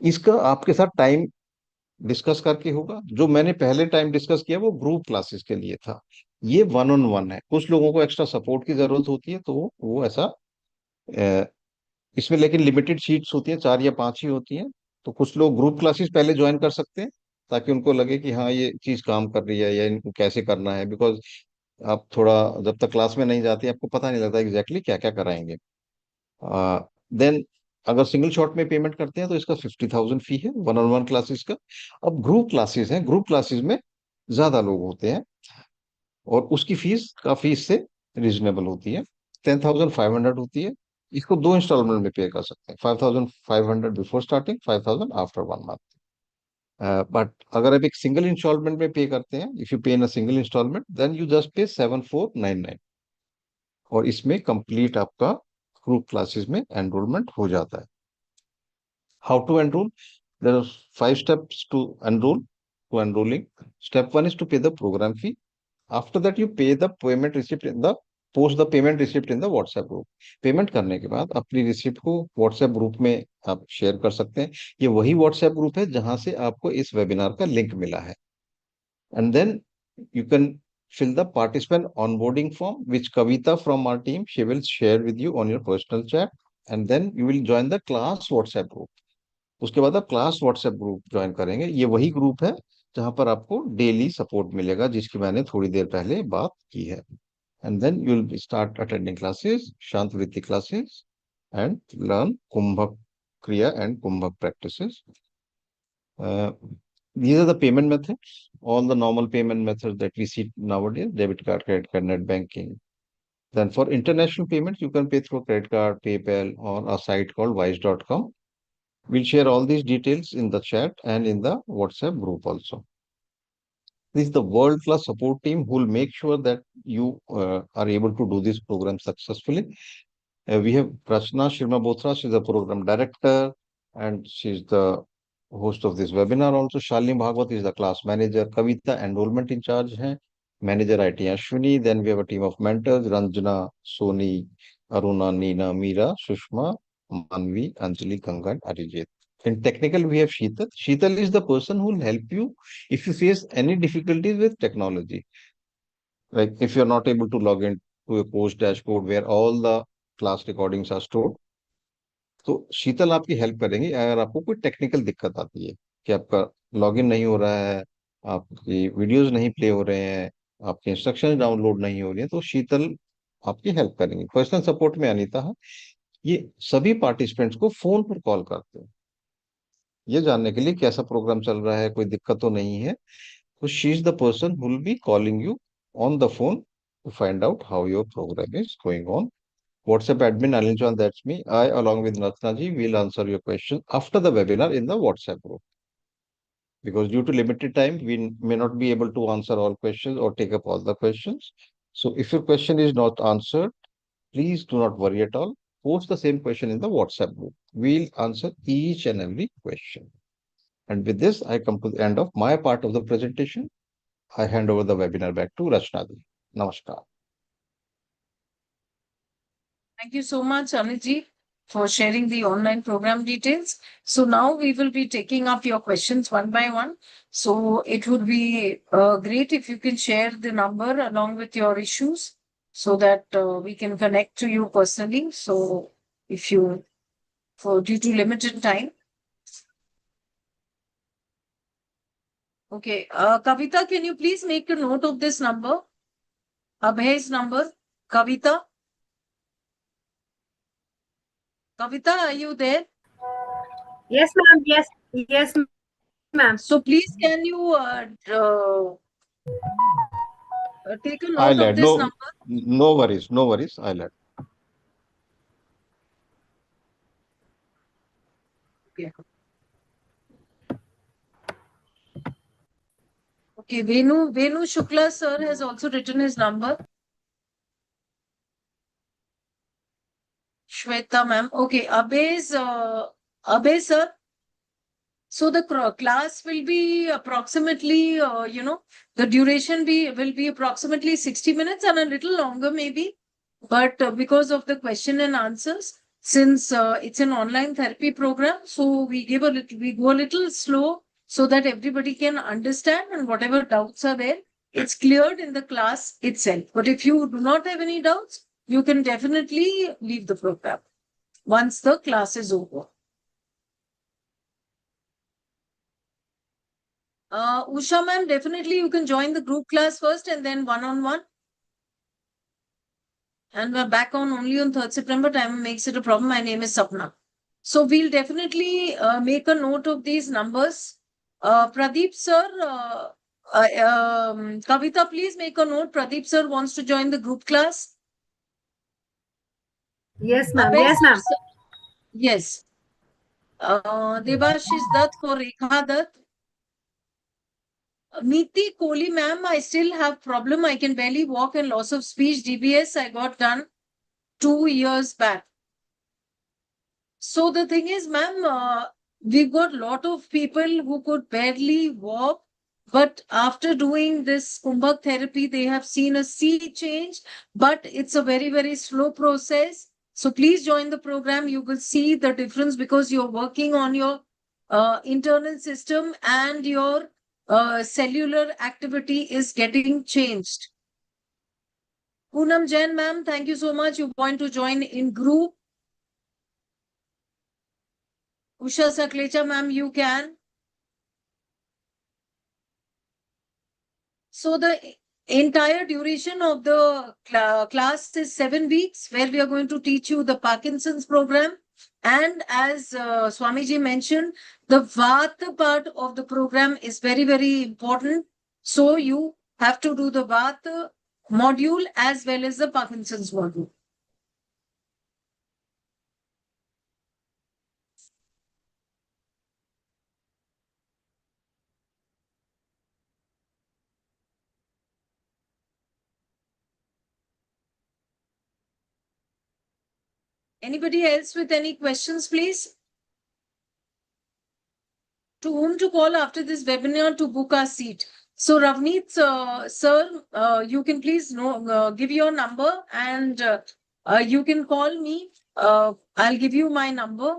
इसका आपके साथ टाइम डिस्कस करके होगा। जो मैंने पहले टाइम डिस्कस किया वो ग्रुप क्लासेस के लिए था, ये 1-on-1 है। कुछ लोगों को एक्स्ट्रा सपोर्ट की जरूरत होती है तो वो ऐसा इसमें, लेकिन लिमिटेड सीट्स होती हैं, 4 या 5 ही होती हैं। तो कुछ लोग ग्रुप क्लासेस पहले ज्वाइन कर सकते हैं ताकि उनको लगे कि हाँ ये चीज काम कर रही है या इनको कैसे करना है, बिकॉज आप थोड़ा जब तक क्लास में नहीं जाते आपको पता नहीं लगता एग्जैक्टली क्या क्या कराएंगे। देन अगर सिंगल शॉट में पेमेंट करते हैं तो इसका 50,000 फी है 1-on-1 क्लासेस का। अब ग्रुप क्लासेस हैं, ग्रुप क्लासेस में ज्यादा लोग होते हैं और उसकी फीस काफी इससे रिजनेबल होती है, 10,500 होती है। इसको 2 इंस्टॉलमेंट में पे कर सकते हैं, 5,500 before starting, 5,000 after 1 month. But अगर आप एक सिंगल इंस्टॉलमेंट में पे करते हैं, if you pay in a single instalment, then you just pay 7,499 और इसमें कंप्लीट आपका ग्रुप क्लासेस में एनरोलमेंट हो जाता है। How to enrol? There are 5 steps to enrol, to enrolling. Step 1 is to pay the program fee. After that, you pay the payment receipt in the post the payment receipt in the WhatsApp group. Payment करने के बाद अपनी receipt को WhatsApp group में आप share कर सकते हैं. ये वही WhatsApp ग्रुप है जहां से आपको इस वेबिनार का लिंक मिला है. And then you can fill the participant onboarding form, which Kavita from our team, she will share with you on your personal chat. And then you will join the class WhatsApp group. उसके बाद आप class WhatsApp group join करेंगे. ये वही group है जहां पर आपको डेली सपोर्ट मिलेगा, जिसकी मैंने थोड़ी देर पहले बात की है. And then you will start attending classes, Shant Vritti classes, and learn kumbhak kriya and kumbhak practices. These are the payment methods, all the normal payment methods that we see nowadays: debit card, credit card, net banking. Then for international payments, you can pay through credit card, PayPal, or a site called wise.com. We'll share all these details in the chat and in the WhatsApp group also. This is the world-class support team who will make sure that you are able to do this program successfully. We have Rachna Shirma Bothra, she's the program director, and she's the host of this webinar also. Shalini Bhagwat is the class manager. Kavita, enrollment in charge hai. Manager IT Ashwini. Then we have a team of mentors: Ranjana, Soni, Aruna, Neena, Meera, Sushma, Manvi, Anjali, Ganga, and Arijit. In technical, we have Sheetal. Sheetal is the person who will help you if you face any difficulties with technology. Like if you're not able to log in to a course dashboard where all the class recordings are stored, तो शीतल आपकी help करेंगे अगर आपको कोई technical दिक्कत आती है कि आपका लॉगिन नहीं हो रहा है, आपकी वीडियोस नहीं प्ले हो रहे हैं, आपके इंस्ट्रक्शंस डाउनलोड नहीं हो रही हैं, तो शीतल आपकी हेल्प करेंगे. पर्सनल सपोर्ट में अनीता है. ये सभी पार्टिसिपेंट्स को फोन पर कॉल करते हैं ये जानने के लिए कैसा प्रोग्राम चल रहा है, कोई दिक्कत तो नहीं है. तो she is the person who will be calling you on the phone to find out how your programme is going on. WhatsApp admin Anil Chan, that's me. I, along with Ratnaji, will answer your questions after the webinar in the WhatsApp group. Because due to limited time, we may not be able to answer all questions or take up all the questions. So if your question is not answered, please do not worry at all. Post the same question in the WhatsApp group. We'll answer each and every question. And with this, I come to the end of my part of the presentation. I hand over the webinar back to Rachnaji. Namaskar. Thank you so much, Anilji, for sharing the online program details. So now we will be taking up your questions one by one. So it would be great if you can share the number along with your issues so that we can connect to you personally. So if you, for due to limited time. Okay, Kavita, can you please make a note of this number? Abhay's number, Kavita. Kavita, are you there? Yes, ma'am. Yes, yes, ma'am. So please, can you take a note I'll of add. this No, number? no worries. No worries. I'll add. Okay. Okay, Venu Shukla sir has also written his number. Shweta ma'am. Okay, Abhay sir. So the class will be approximately, the duration will be approximately 60 minutes and a little longer maybe. But because of the question and answers, since it's an online therapy program, so we go a little slow so that everybody can understand, and whatever doubts are there, it's cleared in the class itself. But if you do not have any doubts, you can definitely leave the program once the class is over. Usha ma'am, definitely you can join the group class first and then one-on-one. And we're back on only on 3rd September. Time makes it a problem. My name is Sapna. So we'll definitely make a note of these numbers. Pradeep sir, Kavita, please make a note. Pradeep sir wants to join the group class. Yes, ma'am. Yes, ma'am. Yes. Devashish Dutt for Rekha Dutt. Meeti Kohli ma'am, I still have problem. I can barely walk and loss of speech. DBS I got done 2 years back. So the thing is, ma'am, we've got a lot of people who could barely walk, But after doing this Kumbhak therapy, they have seen a sea change, but it's a very, very slow process. So please join the program. You will see the difference because you're working on your internal system and your cellular activity is getting changed. Poonam Jain, ma'am, thank you so much. You want to join in group. Usha Saklecha, ma'am, you can. So the entire duration of the class is 7 weeks, where we are going to teach you the Parkinson's program. And as Swamiji mentioned, the Vata part of the program is very, very important. So you have to do the Vata module as well as the Parkinson's module. Anybody else with any questions, please? To whom to call after this webinar to book our seat? So Ravneet, sir, you can please give your number and you can call me. I'll give you my number.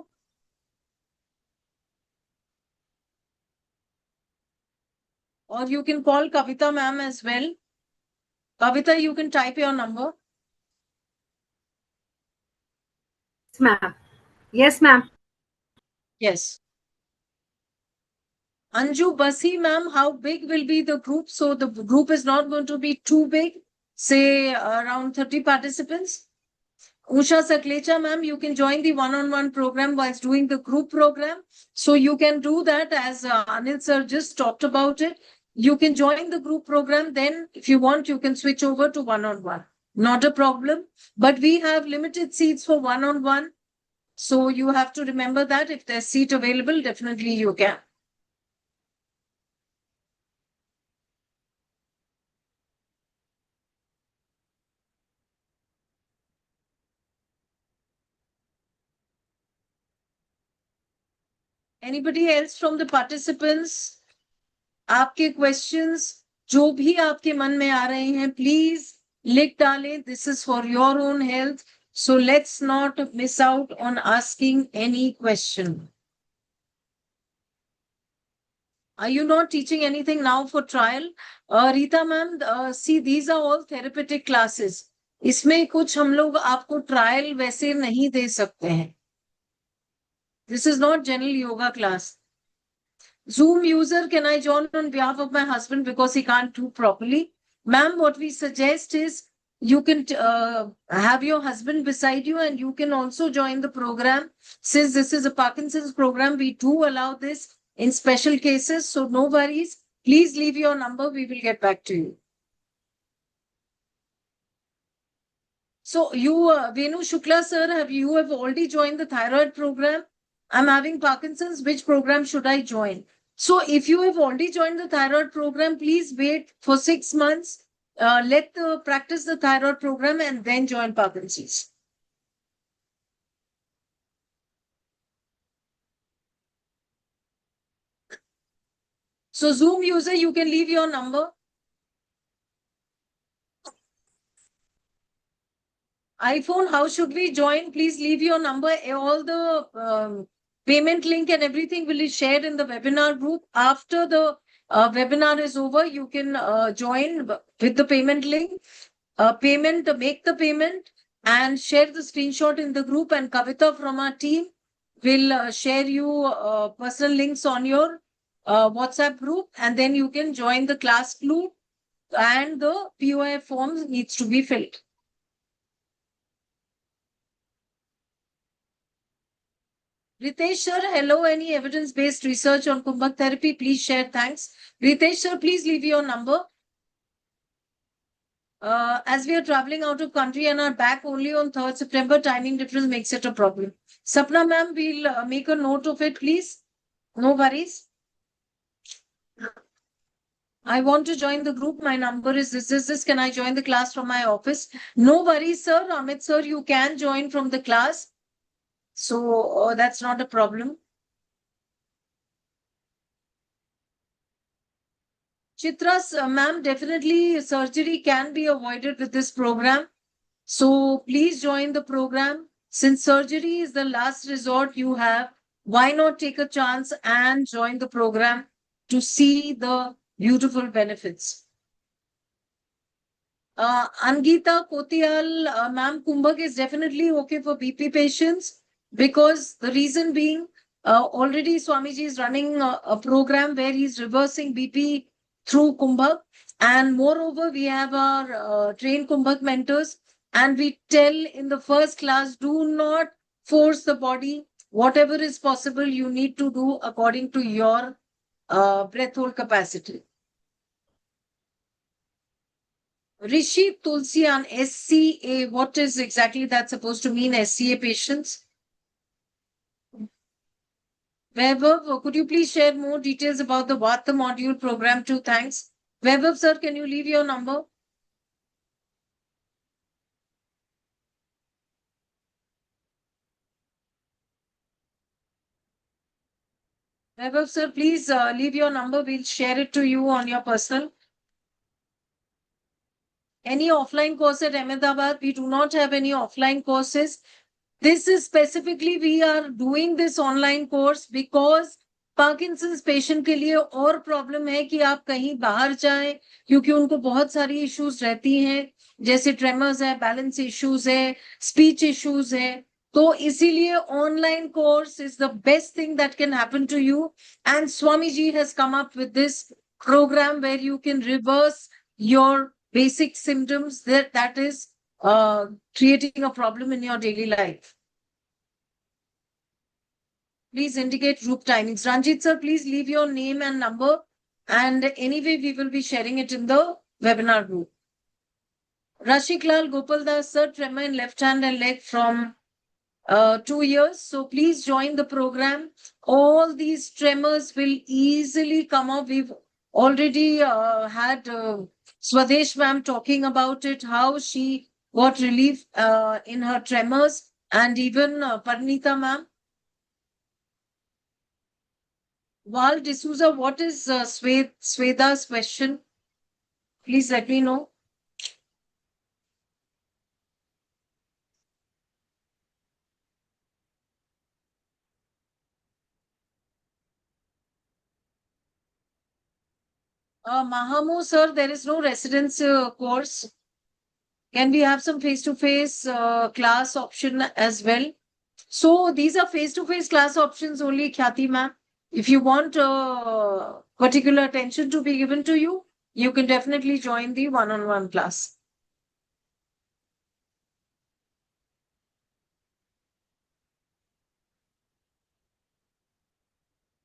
Or you can call Kavita ma'am as well. Kavita, you can type your number. Yes, ma'am. Yes, ma'am. Yes. Anju Basi ma'am, how big will be the group? So the group is not going to be too big, say around 30 participants. Usha Saklecha ma'am, you can join the one-on-one program whilst doing the group program. So you can do that as Anil sir just talked about it. You can join the group program. Then if you want, you can switch over to one-on-one. Not a problem. But we have limited seats for one-on-one. So you have to remember that if there's seat available, definitely you can. Anybody else from the participants? आपके questions जो भी आपके मन में आ रहे हैं, please लिख डालें. This is for your own health. So let's not miss out on asking any question. Are you not teaching anything now for trial? Rita ma'am, see, these are all therapeutic classes. इसमें कुछ हम लोग आपको trial वैसे नहीं दे सकते हैं. This is not general yoga class. Zoom user, can I join on behalf of my husband because he can't do properly? Ma'am, what we suggest is you can have your husband beside you and you can also join the program. Since this is a Parkinson's program, we do allow this in special cases. So no worries. Please leave your number. We will get back to you. So you, Venu Shukla sir, you have already joined the thyroid program. I'm having Parkinson's. Which program should I join? So if you have already joined the thyroid program, please wait for 6 months. Practice the thyroid program and then join Parkinson's. So Zoom user, you can leave your number. iPhone, how should we join? Please leave your number. All the payment link and everything will be shared in the webinar group. After the webinar is over, you can join with the payment link. Make the payment and share the screenshot in the group, and Kavita from our team will share you personal links on your WhatsApp group, and then you can join the class group and the POI forms needs to be filled. Ritesh sir, hello. Any evidence-based research on Kumbhak therapy? Please share. Thanks. Ritesh sir, please leave your number. As we are traveling out of country and are back only on 3rd September, timing difference makes it a problem. Sapna ma'am, we'll make a note of it, please. No worries. I want to join the group. My number is this. Can I join the class from my office? No worries, sir. Amit sir, you can join from the class. So that's not a problem. Chitras, ma'am, definitely surgery can be avoided with this program. So please join the program. Since surgery is the last resort you have, why not take a chance and join the program to see the beautiful benefits? Angita Kotial, ma'am, Kumbhak is definitely okay for BP patients because the reason being, already Swamiji is running a program where he's reversing BP through Kumbhak. And moreover, we have our trained Kumbhak mentors, and we tell in the first class, do not force the body. Whatever is possible, you need to do according to your breath hold capacity. Rishi Tulsian, SCA, what is exactly that supposed to mean, SCA patients? Vaibhav, could you please share more details about the Vata module program too? Thanks. Vaibhav, sir, can you leave your number? Vaibhav, sir, please leave your number. We'll share it to you on your personal. Any offline course at Ahmedabad? We do not have any offline courses. This is specifically, we are doing this online course because Parkinson's patient के लिए और problem है कि आप कहीं बाहर जाएं क्योंकि उनको बहुत सारी इश्यूज रहती हैं जैसे ट्रेमर्स है, बैलेंस इश्यूज है, स्पीच इश्यूज है. तो इसीलिए online course is the best thing that can happen to you and Swami ji has come up with this programme where you can reverse your basic symptoms that is creating a problem in your daily life. Please indicate group timings. Ranjit sir, please leave your name and number, and anyway we will be sharing it in the webinar group. Rashik Lal Gopal Das sir, tremor in left hand and leg from 2 years. So please join the program. All these tremors will easily come up. We've already had Swadesh ma'am talking about it, how she got relief in her tremors, and even Parnita ma'am. Val D'Souza, what is Sweda's question? Please let me know. Mahamu sir, there is no residence course. Can we have some face-to-face class option as well? So these are face-to-face class options only, Khyati ma'am. If you want particular attention to be given to you, you can definitely join the one-on-one class.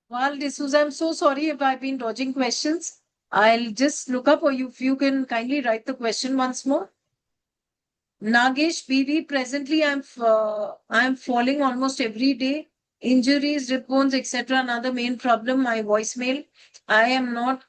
Val D'Souza, I'm so sorry if I've been dodging questions. I'll just look up, or if you can kindly write the question once more. Nagesh BV, presently I'm falling almost every day. Injuries, rib bones, etc. Another main problem, my voicemail. I am not.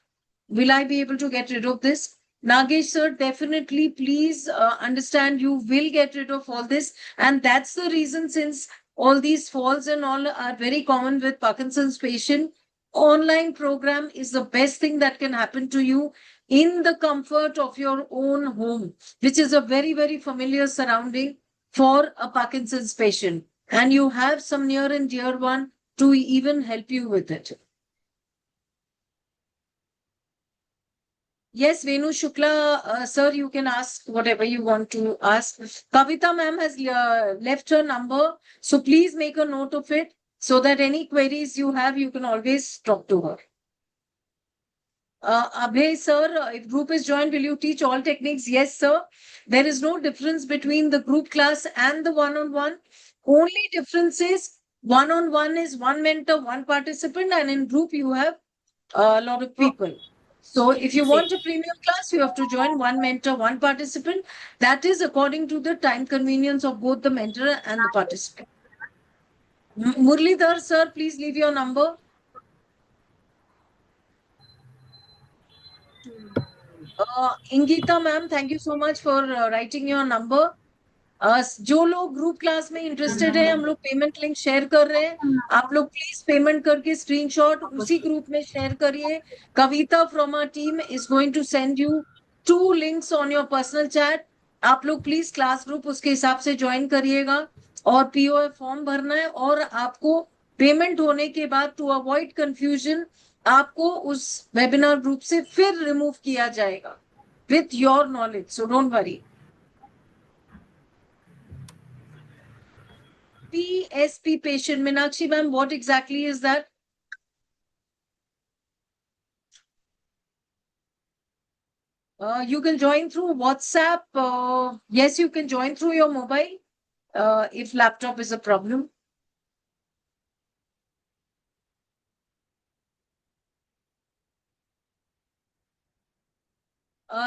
Will I be able to get rid of this? Nagesh sir, definitely, please understand you will get rid of all this. And that's the reason, since all these falls and all are very common with Parkinson's patient, online program is the best thing that can happen to you in the comfort of your own home, which is a very, very familiar surrounding for a Parkinson's patient. And you have some near and dear one to even help you with it. Yes, Venu Shukla, sir, you can ask whatever you want to ask. Kavita ma'am has left her number, so please make a note of it so that any queries you have, you can always talk to her. Abhay sir, if group is joined, will you teach all techniques? Yes, sir. There is no difference between the group class and the one-on-one. Only difference is one-on-one is one mentor, one participant, and in group you have a lot of people. So if you want a premium class, you have to join one mentor, one participant. That is according to the time convenience of both the mentor and the participant. Murlidhar sir, please leave your number. Ingita ma'am, thank you so much for writing your number. जो लोग group class में interested है, हम लोग payment link share कर रहे हैं, आप लोग प्लीज पेमेंट करके स्क्रीनशॉट उसी ग्रुप में शेयर करिए. Kavita from our team is going to send you 2 links on your personal chat. आप लोग प्लीज क्लास ग्रुप उसके हिसाब से ज्वाइन करिएगा और पीओए फॉर्म भरना है. और आपको पेमेंट होने के बाद, टू अवॉइड कंफ्यूजन, आपको उस वेबिनार ग्रुप से फिर रिमूव किया जाएगा with your knowledge, so don't worry. PSP patient, Meenakshi ma'am, what exactly is that? You can join through WhatsApp. Yes, you can join through your mobile if laptop is a problem.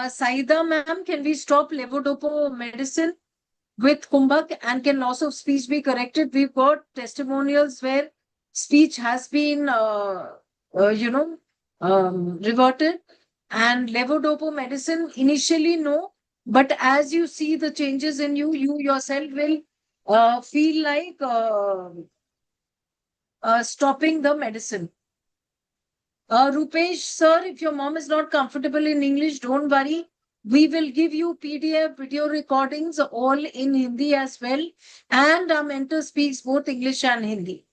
Saida ma'am, can we stop levodopa medicine with Kumbhak, and can loss of speech be corrected? We've got testimonials where speech has been, reverted. And levodopa medicine, initially no, but as you see the changes in you, you yourself will feel like stopping the medicine. Rupesh sir, if your mom is not comfortable in English, don't worry. We will give you PDF video recordings all in Hindi as well. And our mentor speaks both English and Hindi.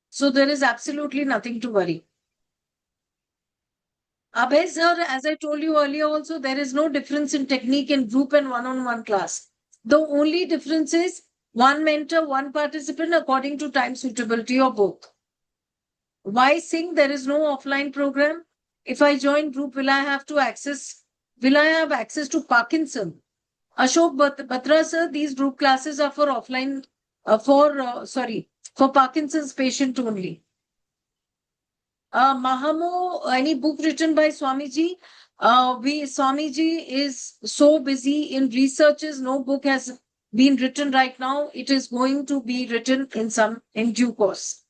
So there is absolutely nothing to worry. Abhay sir, as I told you earlier also, there is no difference in technique in group and one-on-one class. The only difference is one mentor, one participant according to time suitability or both. Why sing? There is no offline program. If I join group, will I have access to Parkinson? Ashok Batra sir, these group classes are for offline, for Parkinson's patient only. Mahamo, any book written by Swamiji? Swamiji is so busy in researches, no book has been written right now. It is going to be written in due course.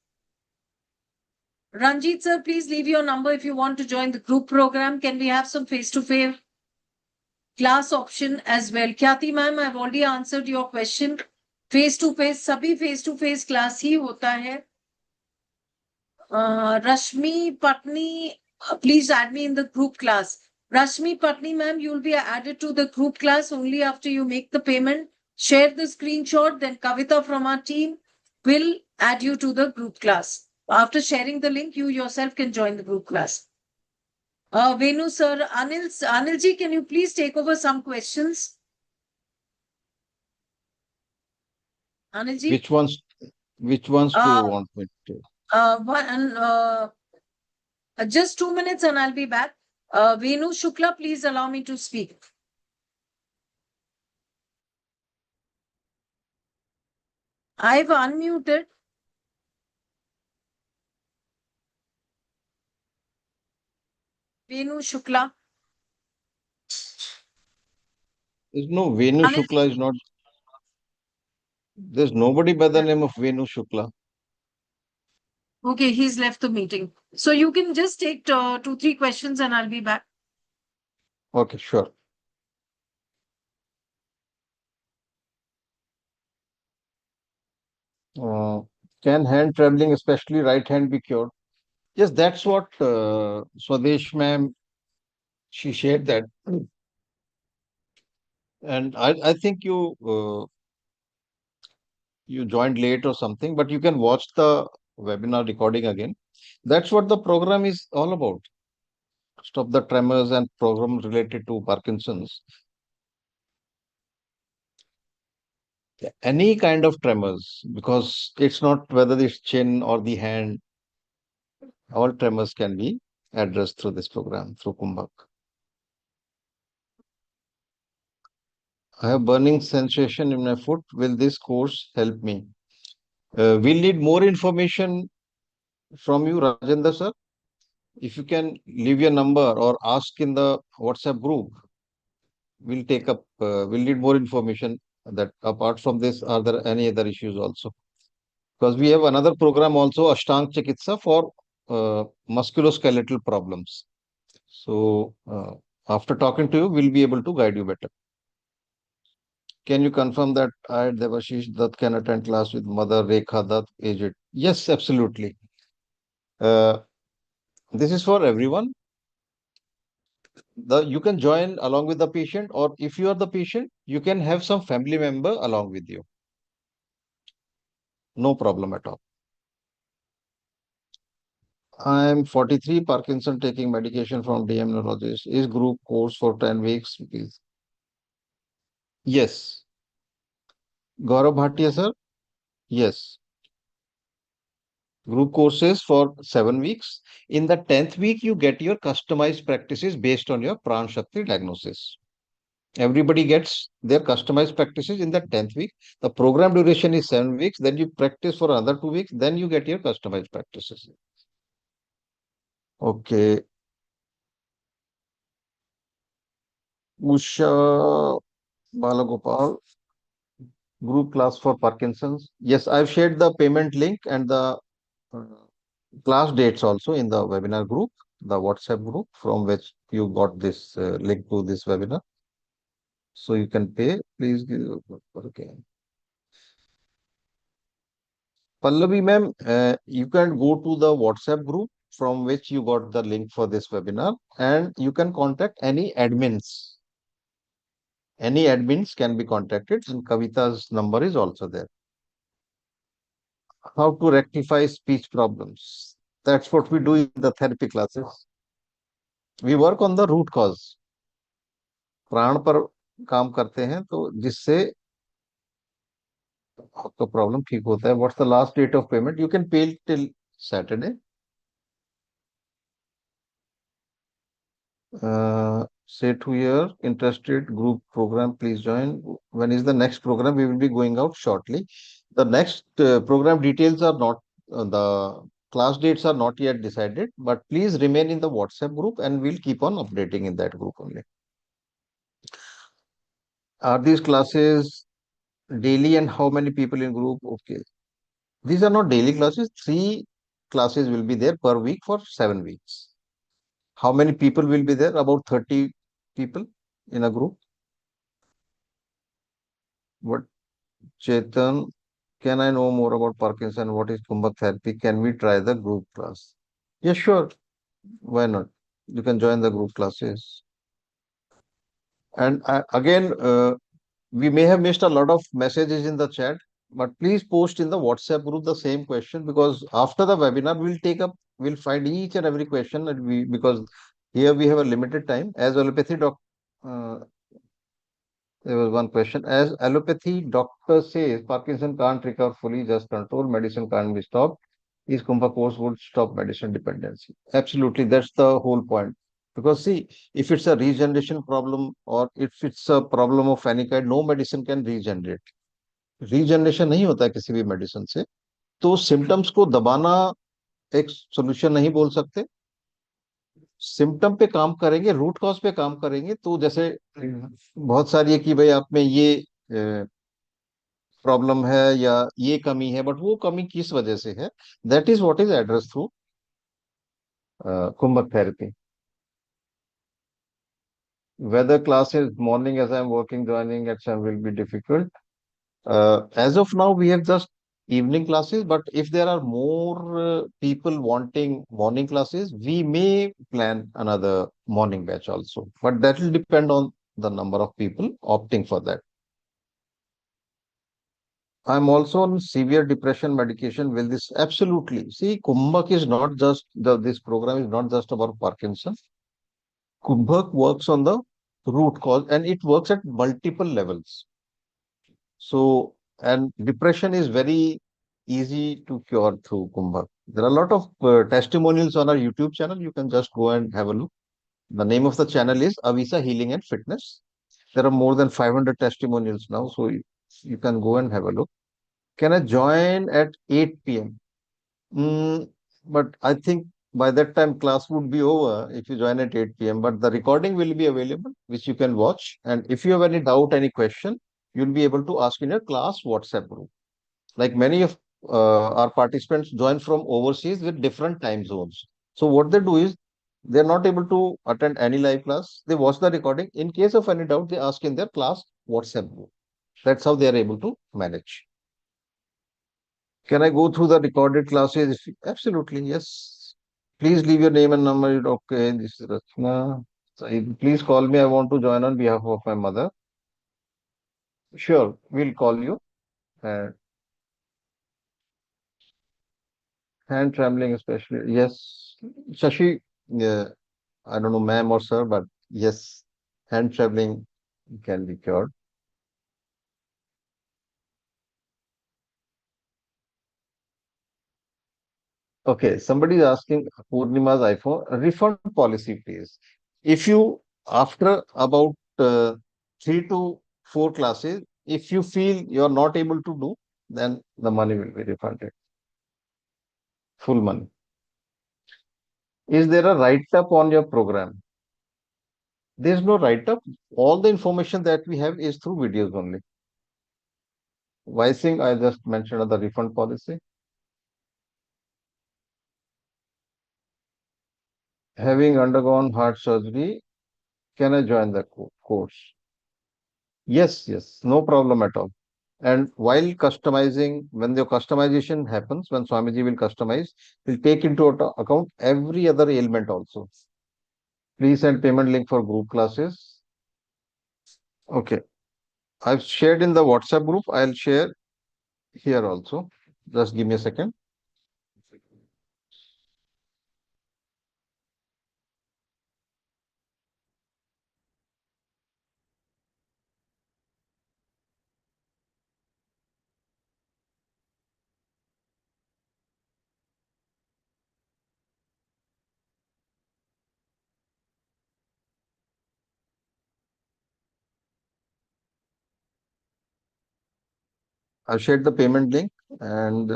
Ranjit sir, please leave your number if you want to join the group program. Can we have some face-to-face class option as well? Khyati ma'am, I've already answered your question. Face-to-face, sabhi face-to-face class hi hota hai. Rashmi Patni, please add me in the group class. Rashmi Patni ma'am, you will be added to the group class only after you make the payment. Share the screenshot, then Kavita from our team will add you to the group class. After sharing the link, you yourself can join the group class. Venu sir, Anilji, can you please take over some questions? Anilji? Which ones do you want me to? Just 2 minutes and I'll be back. Venu Shukla, please allow me to speak. I've unmuted. Venu Shukla. There's no Venu Anil- Shukla is not. There's nobody by the name of Venu Shukla. Okay, he's left the meeting. So you can just take 2-3 questions and I'll be back. Okay, sure. Can hand traveling, especially right hand, be cured? Yes, that's what Swadesh ma'am, she shared that. And I think you joined late or something, but you can watch the webinar recording again. That's what the program is all about. Stop the tremors and program related to Parkinson's. Any kind of tremors, because it's not whether it's chin or the hand, all tremors can be addressed through this program, through Kumbhak. I have burning sensation in my foot. Will this course help me? We'll need more information from you, Rajendra sir. If you can leave your number or ask in the WhatsApp group, we'll take up, we'll need more information that apart from this, are there any other issues also? Because we have another program also, Ashtang Chikitsa for musculoskeletal problems. So after talking to you, we'll be able to guide you better. Can you confirm that I, Devashish Dutt, can attend class with Mother Rekha Dutt, aged? Yes, absolutely. This is for everyone. You can join along with the patient, or if you are the patient, you can have some family member along with you. No problem at all. I'm 43, Parkinson, taking medication from DM neurologist. Is group course for 10 weeks, please? Yes. Gaurav Bhatia, sir? Yes. Group courses for 7 weeks. In the 10th week, you get your customized practices based on your Pran Shakti diagnosis. Everybody gets their customized practices in the 10th week. The program duration is 7 weeks. Then you practice for another 2 weeks. Then you get your customized practices. Okay. Usha Balagopal, group class for Parkinson's. Yes, I've shared the payment link and the uh, class dates also in the webinar group, the WhatsApp group from which you got this link to this webinar. So you can pay. Please give. Okay. Pallavi ma'am, you can go to the WhatsApp group from which you got the link for this webinar, and you can contact any admins. Any admins can be contacted, and Kavita's number is also there. How to rectify speech problems. That's what we do in the therapy classes. We work on the root cause. प्राण पर काम करते हैं तो जिससे आपका problem ठीक होता है. What's the last date of payment? You can pay till Saturday. Say to your interested group program, please join. When is the next program? We will be going out shortly. The next program details are not, the class dates are not yet decided, but please remain in the WhatsApp group and we'll keep on updating in that group only. Are these classes daily and how many people in group? Okay. These are not daily classes. 3 classes will be there per week for 7 weeks. How many people will be there? About 30 people in a group. What, Chetan, can I know more about Parkinson? What is Kumbhak therapy? Can we try the group class? Yes, sure. Why not? You can join the group classes. And again, we may have missed a lot of messages in the chat, but please post in the WhatsApp group the same question, because after the webinar, we'll find each and every question that because here we have a limited time. As allopathy there was one question. As allopathy doctor says, Parkinson can't recover fully, just control, medicine can't be stopped. Is Kumbhak course would stop medicine dependency? Absolutely, that's the whole point. Because see, if it's a regeneration problem or if it's a problem of any kind, no medicine can regenerate. Regeneration नहीं होता है किसी भी medicine से. तो symptoms को दबाना एक सोल्यूशन नहीं बोल सकते. सिम्टम पे काम करेंगे, रूट कॉज पे काम करेंगे. तो जैसे बहुत सारी है कि भाई आप में ये प्रॉब्लम है या ये कमी है, बट वो कमी किस वजह से है, that is what is address through kumbhak therapy. Whether class is morning as I'm working, joining at some will be difficult. As of now, we have just evening classes, but if there are more people wanting morning classes, we may plan another morning batch also. But that will depend on the number of people opting for that. I'm also on severe depression medication. Will this? Absolutely. See, Kumbhak is not just, this program is not just about Parkinson. Kumbhak works on the root cause and it works at multiple levels. So, and depression is very easy to cure through Kumbhak. There are a lot of testimonials on our YouTube channel. You can just go and have a look. The name of the channel is Avisa Healing and Fitness. There are more than 500 testimonials now, so you can go and have a look. Can I join at 8 p.m.? But I think by that time class would be over if you join at 8 p.m. But the recording will be available, which you can watch. And if you have any doubt, any question, you'll be able to ask in your class WhatsApp group. Like many of our participants join from overseas with different time zones. So what they do is they're not able to attend any live class. They watch the recording. In case of any doubt, they ask in their class WhatsApp group. That's how they are able to manage. Can I go through the recorded classes? Absolutely, yes. Please leave your name and number. Okay, this is Rachna. Please call me. I want to join on behalf of my mother. Sure, we'll call you. And hand trembling, especially. Yes, Shashi. Yeah, I don't know, ma'am or sir, but yes, hand trembling can be cured. Okay, somebody is asking Purnima's iPhone refund policy, please. If you, after about 3 to 4 classes, if you feel you're not able to do, then the money will be refunded, full money. Is there a write-up on your program? There's no write-up. All the information that we have is through videos only. Wising, I just mentioned the refund policy. Having undergone heart surgery, can I join the course? Yes, yes, no problem at all. And while customizing, when the customization happens, when Swamiji will customize, he'll take into account every other ailment also. Please send payment link for group classes. Okay. I've shared in the WhatsApp group. I'll share here also. Just give me a second. I've shared the payment link and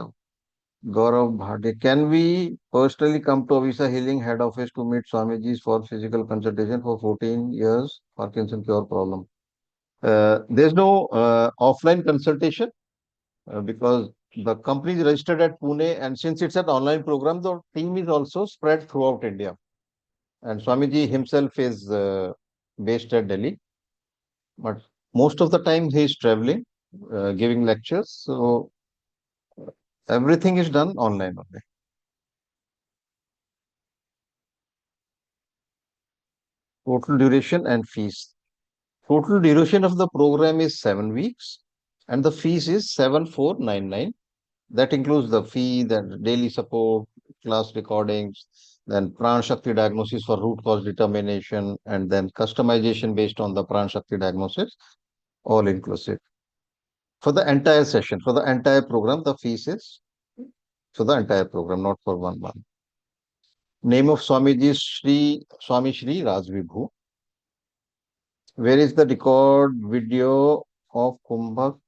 Gaurav Bhade. Can we personally come to Avisa Healing head office to meet Swamiji's for physical consultation for 14 years Parkinson cure problem? There's no offline consultation because the company is registered at Pune, and since it's an online program, the team is also spread throughout India. And Swamiji himself is based at Delhi, but most of the time he is traveling, giving lectures. So everything is done online only. Total duration and fees. Total duration of the program is 7 weeks, and the fees is 7499. That includes the fee, then daily support, class recordings, then Pran Shakti diagnosis for root cause determination, and then customization based on the Pran Shakti diagnosis, all inclusive. For the entire session, for the entire program, the fees is for the entire program, not for 1 month. Name of Swamiji is Swami Shri Rajvibhu. Where is the record video of Kumbhak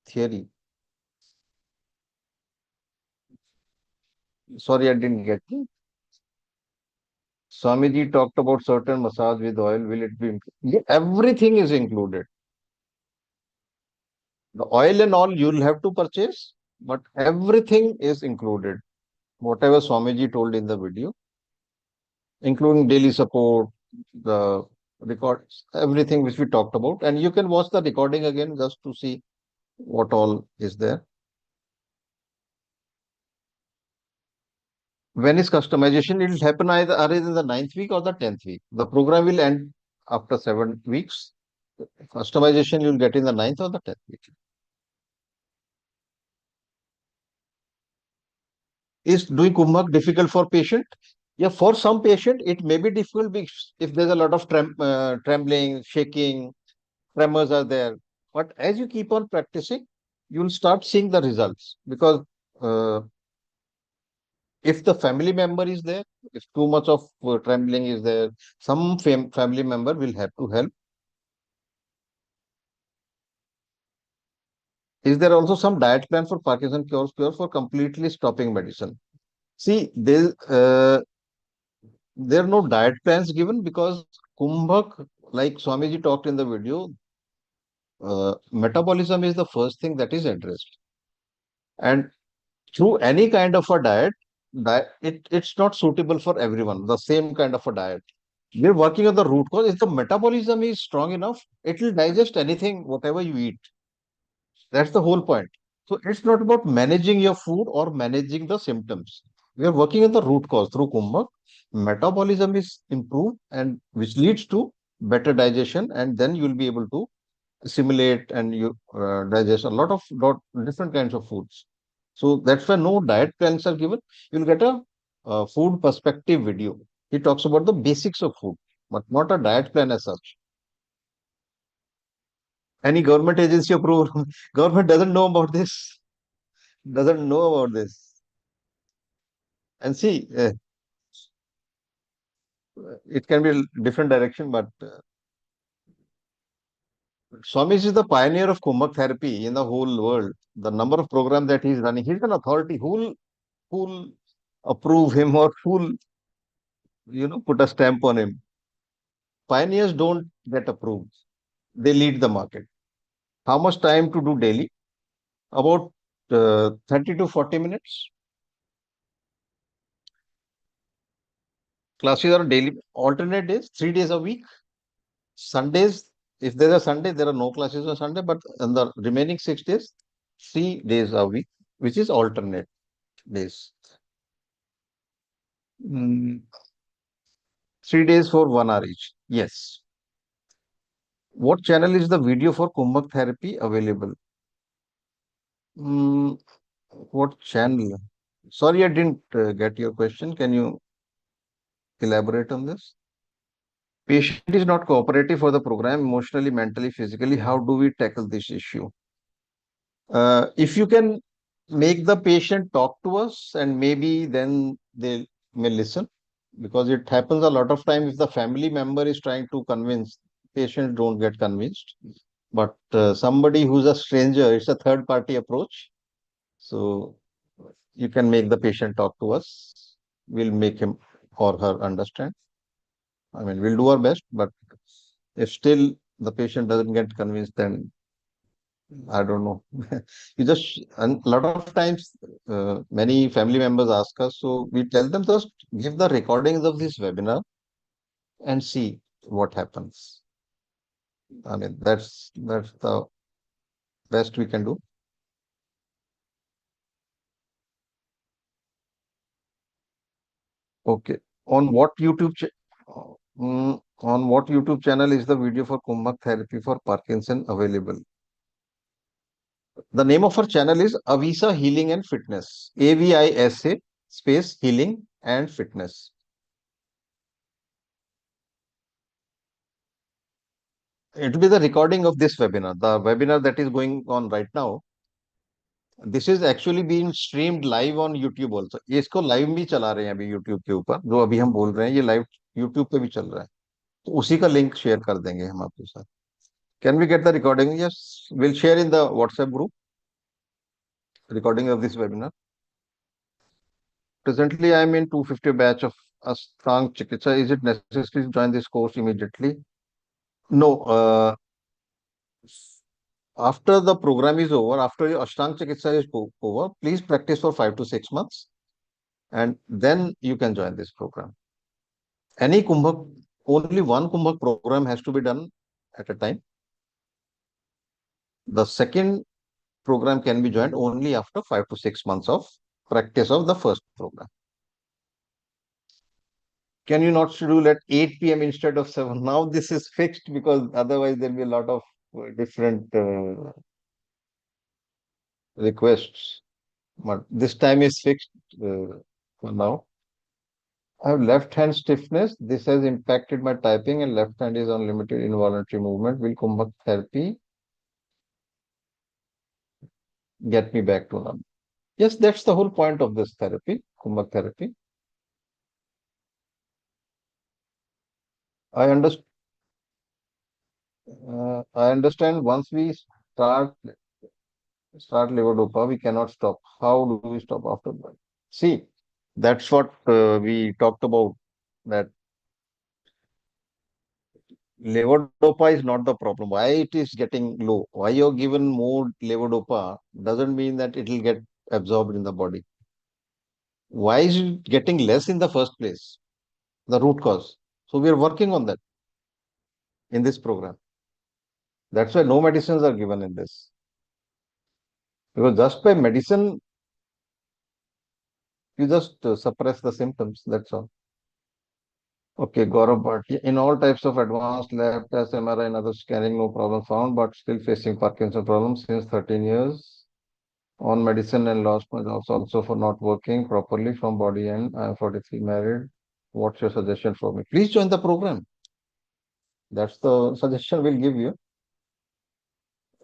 theory? Sorry, I didn't get it. Swamiji talked about certain massage with oil. Will it be? Yeah, everything is included. The oil and all you'll have to purchase, but everything is included. Whatever Swamiji told in the video, including daily support, the records, everything which we talked about. And you can watch the recording again just to see what all is there. When is customization? It will happen either in the 9th week or the 10th week. The program will end after 7 weeks. Customization you'll get in the 9th or the 10th week. Is doing Kumbhak difficult for patient? Yeah, for some patient, it may be difficult if there's a lot of trembling, shaking, tremors are there. But as you keep on practicing, you'll start seeing the results because uh, if the family member is there, if too much of trembling is there, some family member will have to help. Is there also some diet plan for Parkinson cure for completely stopping medicine? See, there are no diet plans given because Kumbhak, like Swamiji talked in the video, metabolism is the first thing that is addressed. And through any kind of a it's not suitable for everyone, the same kind of a diet. We're working on the root cause. If the metabolism is strong enough, it will digest anything, whatever you eat. That's the whole point. So it's not about managing your food or managing the symptoms. We are working on the root cause through Kumbhak. Metabolism is improved and which leads to better digestion, and then you will be able to assimilate and you digest a lot different kinds of foods. So that's why no diet plans are given. You'll get a food perspective video. He talks about the basics of food, but not a diet plan as such. Any government agency approved? Government doesn't know about this. Doesn't know about this. And see, it can be a different direction, but Swami is the pioneer of Kumbhak therapy in the whole world. The number of programs that he's running, he's an authority. Who'll approve him or who'll put a stamp on him? Pioneers don't get approved. They lead the market. How much time to do daily? About 30 to 40 minutes. Classes are daily, alternate days, 3 days a week. Sundays, if there's a Sunday, there are no classes on Sunday, but in the remaining 6 days, 3 days a week, which is alternate days. 3 days for 1 hour each. Yes. What channel is the video for Kumbhak therapy available? What channel? Sorry, I didn't get your question. Can you elaborate on this? Patient is not cooperative for the program emotionally, mentally, physically. How do we tackle this issue? If you can make the patient talk to us, and maybe then they may listen, because it happens a lot of time if the family member is trying to convince, patients don't get convinced. But somebody who's a stranger, it's a third party approach. So you can make the patient talk to us. We'll make him or her understand. I mean, we'll do our best, but if still the patient doesn't get convinced, then I don't know. You just, and a lot of times, many family members ask us, so we tell them just give the recordings of this webinar and see what happens. I mean, that's the best we can do. Okay. On what on what YouTube channel is the video for Kumbhak therapy for Parkinson available? The name of our channel is Avisa Healing and Fitness. AVISA space Healing and Fitness. It will be the recording of this webinar, the webinar that is going on right now. This is actually being streamed live on YouTube also. ये इसको live भी चला रहे हैं अभी YouTube के ऊपर, जो अभी हम बोल रहे हैं ये live YouTube पे भी चल रहा है. तो उसी का लिंक शेयर कर देंगे हम आपके साथ. Can we get the recording? Yes, we'll share in the WhatsApp group recording of this webinar. Presently, I am in 250 batch of Ashtang Chikitsa. Is it necessary to join this course immediately? No. After the program is over, after your Ashtang Chikitsa is over, please practice for 5 to 6 months, and then you can join this program. Any Kumbhak, only one Kumbhak program has to be done at a time. The second program can be joined only after 5 to 6 months of practice of the first program. Can you not schedule at 8 p.m. instead of 7? Now this is fixed because otherwise there will be a lot of different requests. But this time is fixed for now. I have left hand stiffness. This has impacted my typing, and left hand is on limited involuntary movement. Will Kumbhak therapy get me back to normal? Yes, that's the whole point of this therapy, Kumbhak therapy. I understand. I understand. Once we start levodopa, we cannot stop. How do we stop after that? See, that's what we talked about. That levodopa is not the problem. Why it is getting low? Why you're given more levodopa doesn't mean that it will get absorbed in the body. Why is it getting less in the first place? The root cause. So we are working on that in this program. That's why no medicines are given in this. Because just by medicine, you just suppress the symptoms. That's all. Okay, Gaurav Bhatt. In all types of advanced lab tests, MRI and other scanning, no problem found, but still facing Parkinson problems since 13 years. On medicine and lost my jobs also for not working properly from body end. I am 43, married. What's your suggestion for me? Please join the program. That's the suggestion we'll give you.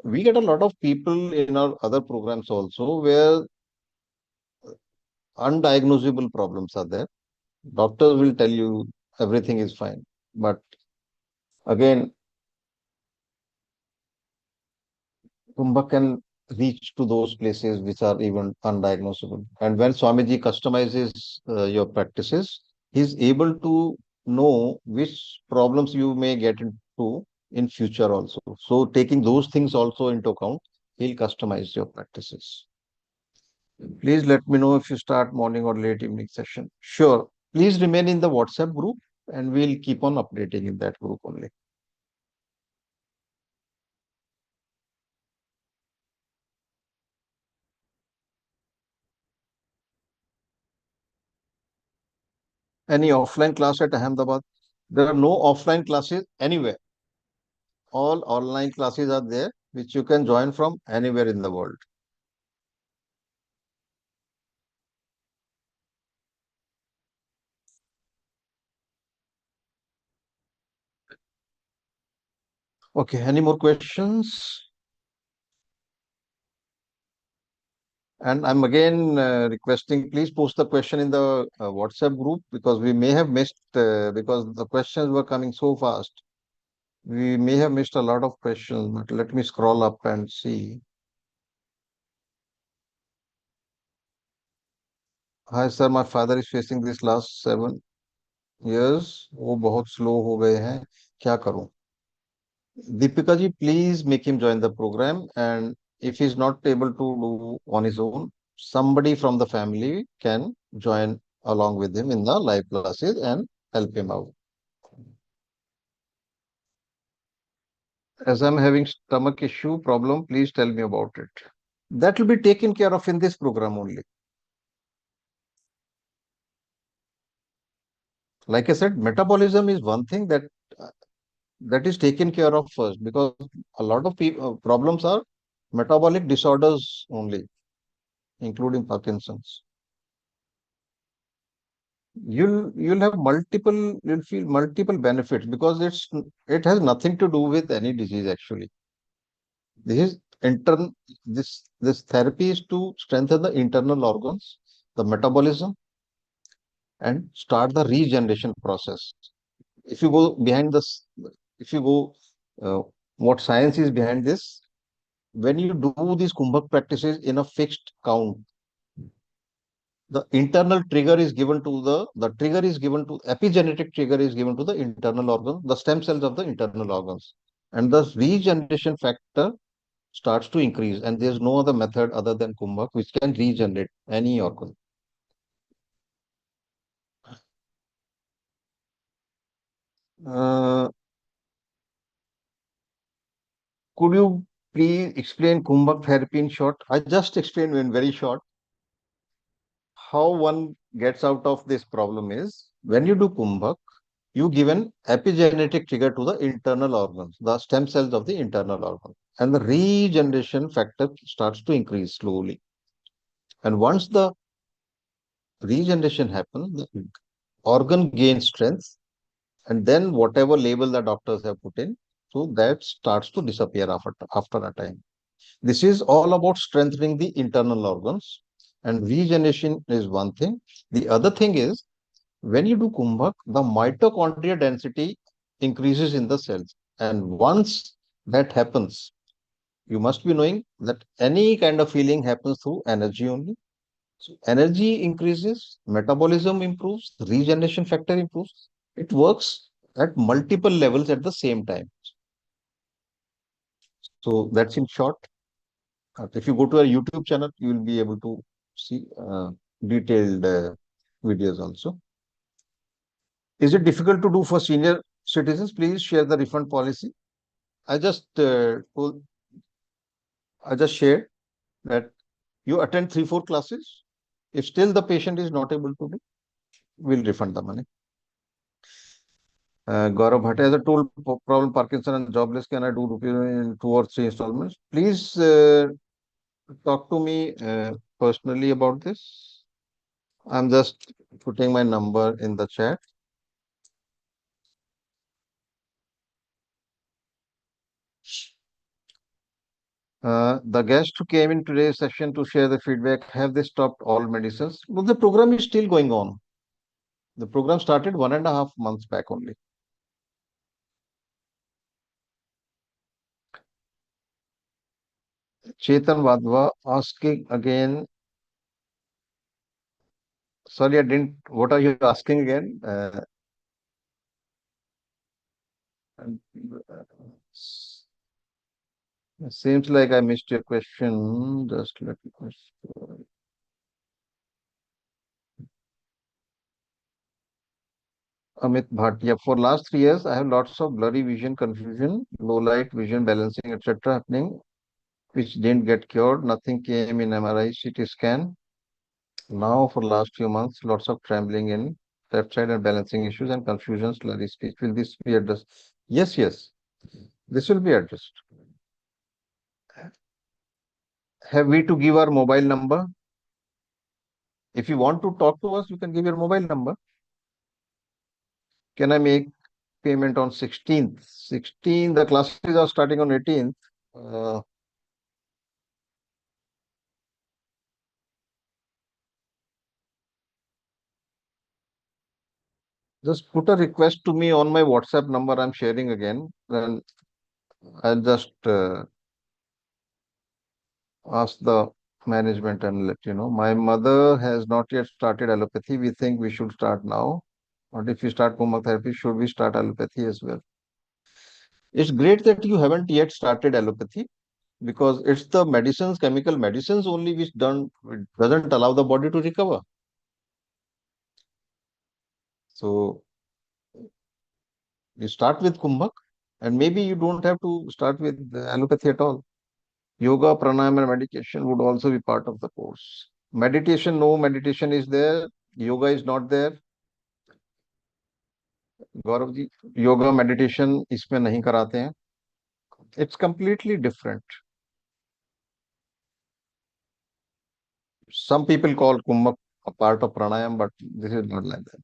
We get a lot of people in our other programs also where undiagnosable problems are there. Doctors will tell you everything is fine. But again, Kumbhak can reach to those places which are even undiagnosable. And when Swamiji customizes your practices, he's able to know which problems you may get into in future also. So taking those things also into account, he'll customize your practices. Please let me know if you start morning or late evening session. Sure. Please remain in the WhatsApp group and we'll keep on updating in that group only. Any offline class at Ahmedabad? There are no offline classes anywhere. All online classes are there, which you can join from anywhere in the world. Okay, any more questions? And I'm again requesting, please post the question in the WhatsApp group because we may have missed, because the questions were coming so fast. We may have missed a lot of questions, but let me scroll up and see. Hi sir, my father is facing this last 7 years. वो बहुत slow हो गए हैं. क्या करूं? Deepika ji, please make him join the program. And if he's not able to do on his own, somebody from the family can join along with him in the live classes and help him out. As I'm having stomach issue problem, please tell me about it. That will be taken care of in this program only. Like I said, metabolism is one thing that is taken care of first because a lot of people problems are metabolic disorders only, including Parkinson's. You'll feel multiple benefits because it has nothing to do with any disease actually. This is intern this therapy is to strengthen the internal organs, the metabolism, and start the regeneration process. If you go behind this, if you go uh, what science is behind this, when you do these Kumbhak practices in a fixed count, the internal trigger is given to the trigger is given to epigenetic trigger is given to the internal organ, the stem cells of the internal organs, and the regeneration factor starts to increase. And there's no other method other than Kumbhak which can regenerate any organ. Uh, could you please explain Kumbhak therapy in short? I just explained in very short. How one gets out of this problem is when you do Kumbhak, you give an epigenetic trigger to the internal organs, the stem cells of the internal organ, and the regeneration factor starts to increase slowly. And once the regeneration happens, the organ gains strength, and then whatever label the doctors have put in, so that starts to disappear after a time. This is all about strengthening the internal organs, and regeneration is one thing. The other thing is when you do Kumbhak, the mitochondria density increases in the cells. And once that happens, you must be knowing that any kind of healing happens through energy only. So energy increases, metabolism improves, regeneration factor improves. It works at multiple levels at the same time. So that's in short. If you go to our YouTube channel, you will be able to see detailed videos also. Is it difficult to do for senior citizens? Please share the refund policy. I just shared that You attend 3-4 classes. If still the patient is not able to do, we'll refund the money. Gaurav Bhatt, as I told, problem Parkinson and jobless, can I do rupees in 2 or 3 installments? Please talk to me personally about this. I'm just putting my number in the chat. The guests who came in today's session to share the feedback, have they stopped all medicines? Well, the program is still going on. The program started 1.5 months back only. Chetan Vadva asking again. Sorry, I didn't. What are you asking again? Seems like I missed your question. Just let me. Amit Bhatia. For last 3 years, I have lots of blurry vision, confusion, low light vision, balancing, etc. happening, which didn't get cured. Nothing came in MRI, CT scan. Now, for last few months, lots of trembling in left side and balancing issues and confusion, slurry speech. Will this be addressed? Yes, yes. This will be addressed. Have we to give our mobile number? If you want to talk to us, you can give your mobile number. Can I make payment on 16th? 16th, the classes are starting on 18th. Just put a request to me on my WhatsApp number I'm sharing again. Then I'll just ask the management and let you know. My mother has not yet started allopathy. We think we should start now. But if we start Kumbhak therapy, should we start allopathy as well? It's great that you haven't yet started allopathy because it's the medicines, chemical medicines only which doesn't allow the body to recover. So you start with Kumbhak and maybe you don't have to start with allopathy at all. Yoga, pranayama, and meditation would also be part of the course. Meditation, no meditation is there. Yoga is not there. Gaurav ji yoga meditation इसमें नहीं कराते हैं. It's completely different. Some people call Kumbhak a part of pranayam, but this is not like that.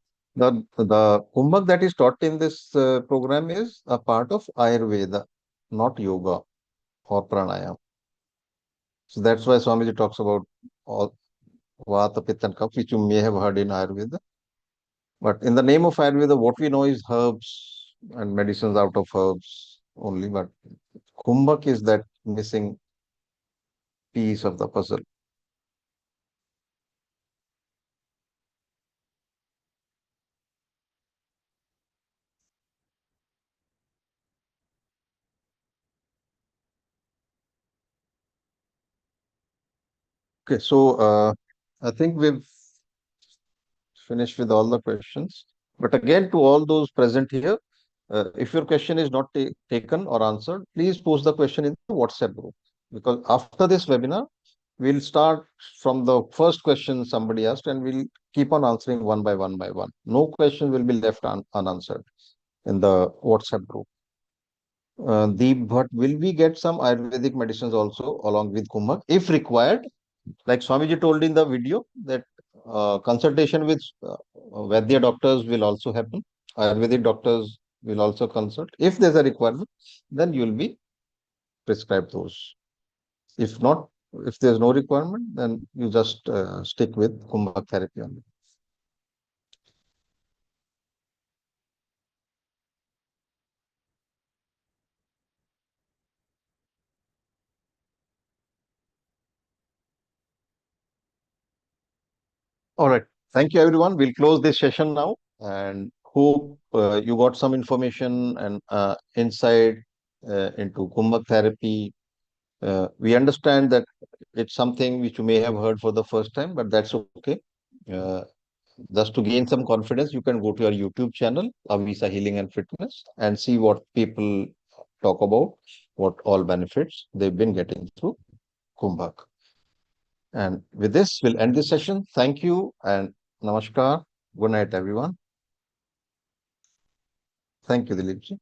The Kumbhak that is taught in this program is a part of Ayurveda, not yoga or pranayam. So that's why Swamiji talks about all Vata, Pitta, and Kapha, which you may have heard in Ayurveda. But in the name of Ayurveda, what we know is herbs and medicines out of herbs only. But Kumbhak is that missing piece of the puzzle. Okay, so I think we've finished with all the questions. But again, to all those present here, if your question is not taken or answered, please post the question in the WhatsApp group. Because after this webinar, we'll start from the first question somebody asked and we'll keep on answering one by one by one. No question will be left unanswered in the WhatsApp group. Deep Bhatt, will we get some Ayurvedic medicines also along with Kumbhak if required? Like Swamiji told in the video that consultation with Vaidya doctors will also happen. Ayurvedic doctors will also consult. If there's a requirement, then you will be prescribed those. If not, if there's no requirement, then you just stick with Kumbhak therapy only. All right. Thank you, everyone. We'll close this session now and hope you got some information and insight into Kumbhak therapy. We understand that it's something which you may have heard for the first time, but that's okay. Uh, just to gain some confidence, you can go to our YouTube channel, Avisa Healing and Fitness, and see what people talk about, what all benefits they've been getting through Kumbhak. And with this, we'll end this session. Thank you and namaskar. Good night, everyone. Thank you, Dilip ji.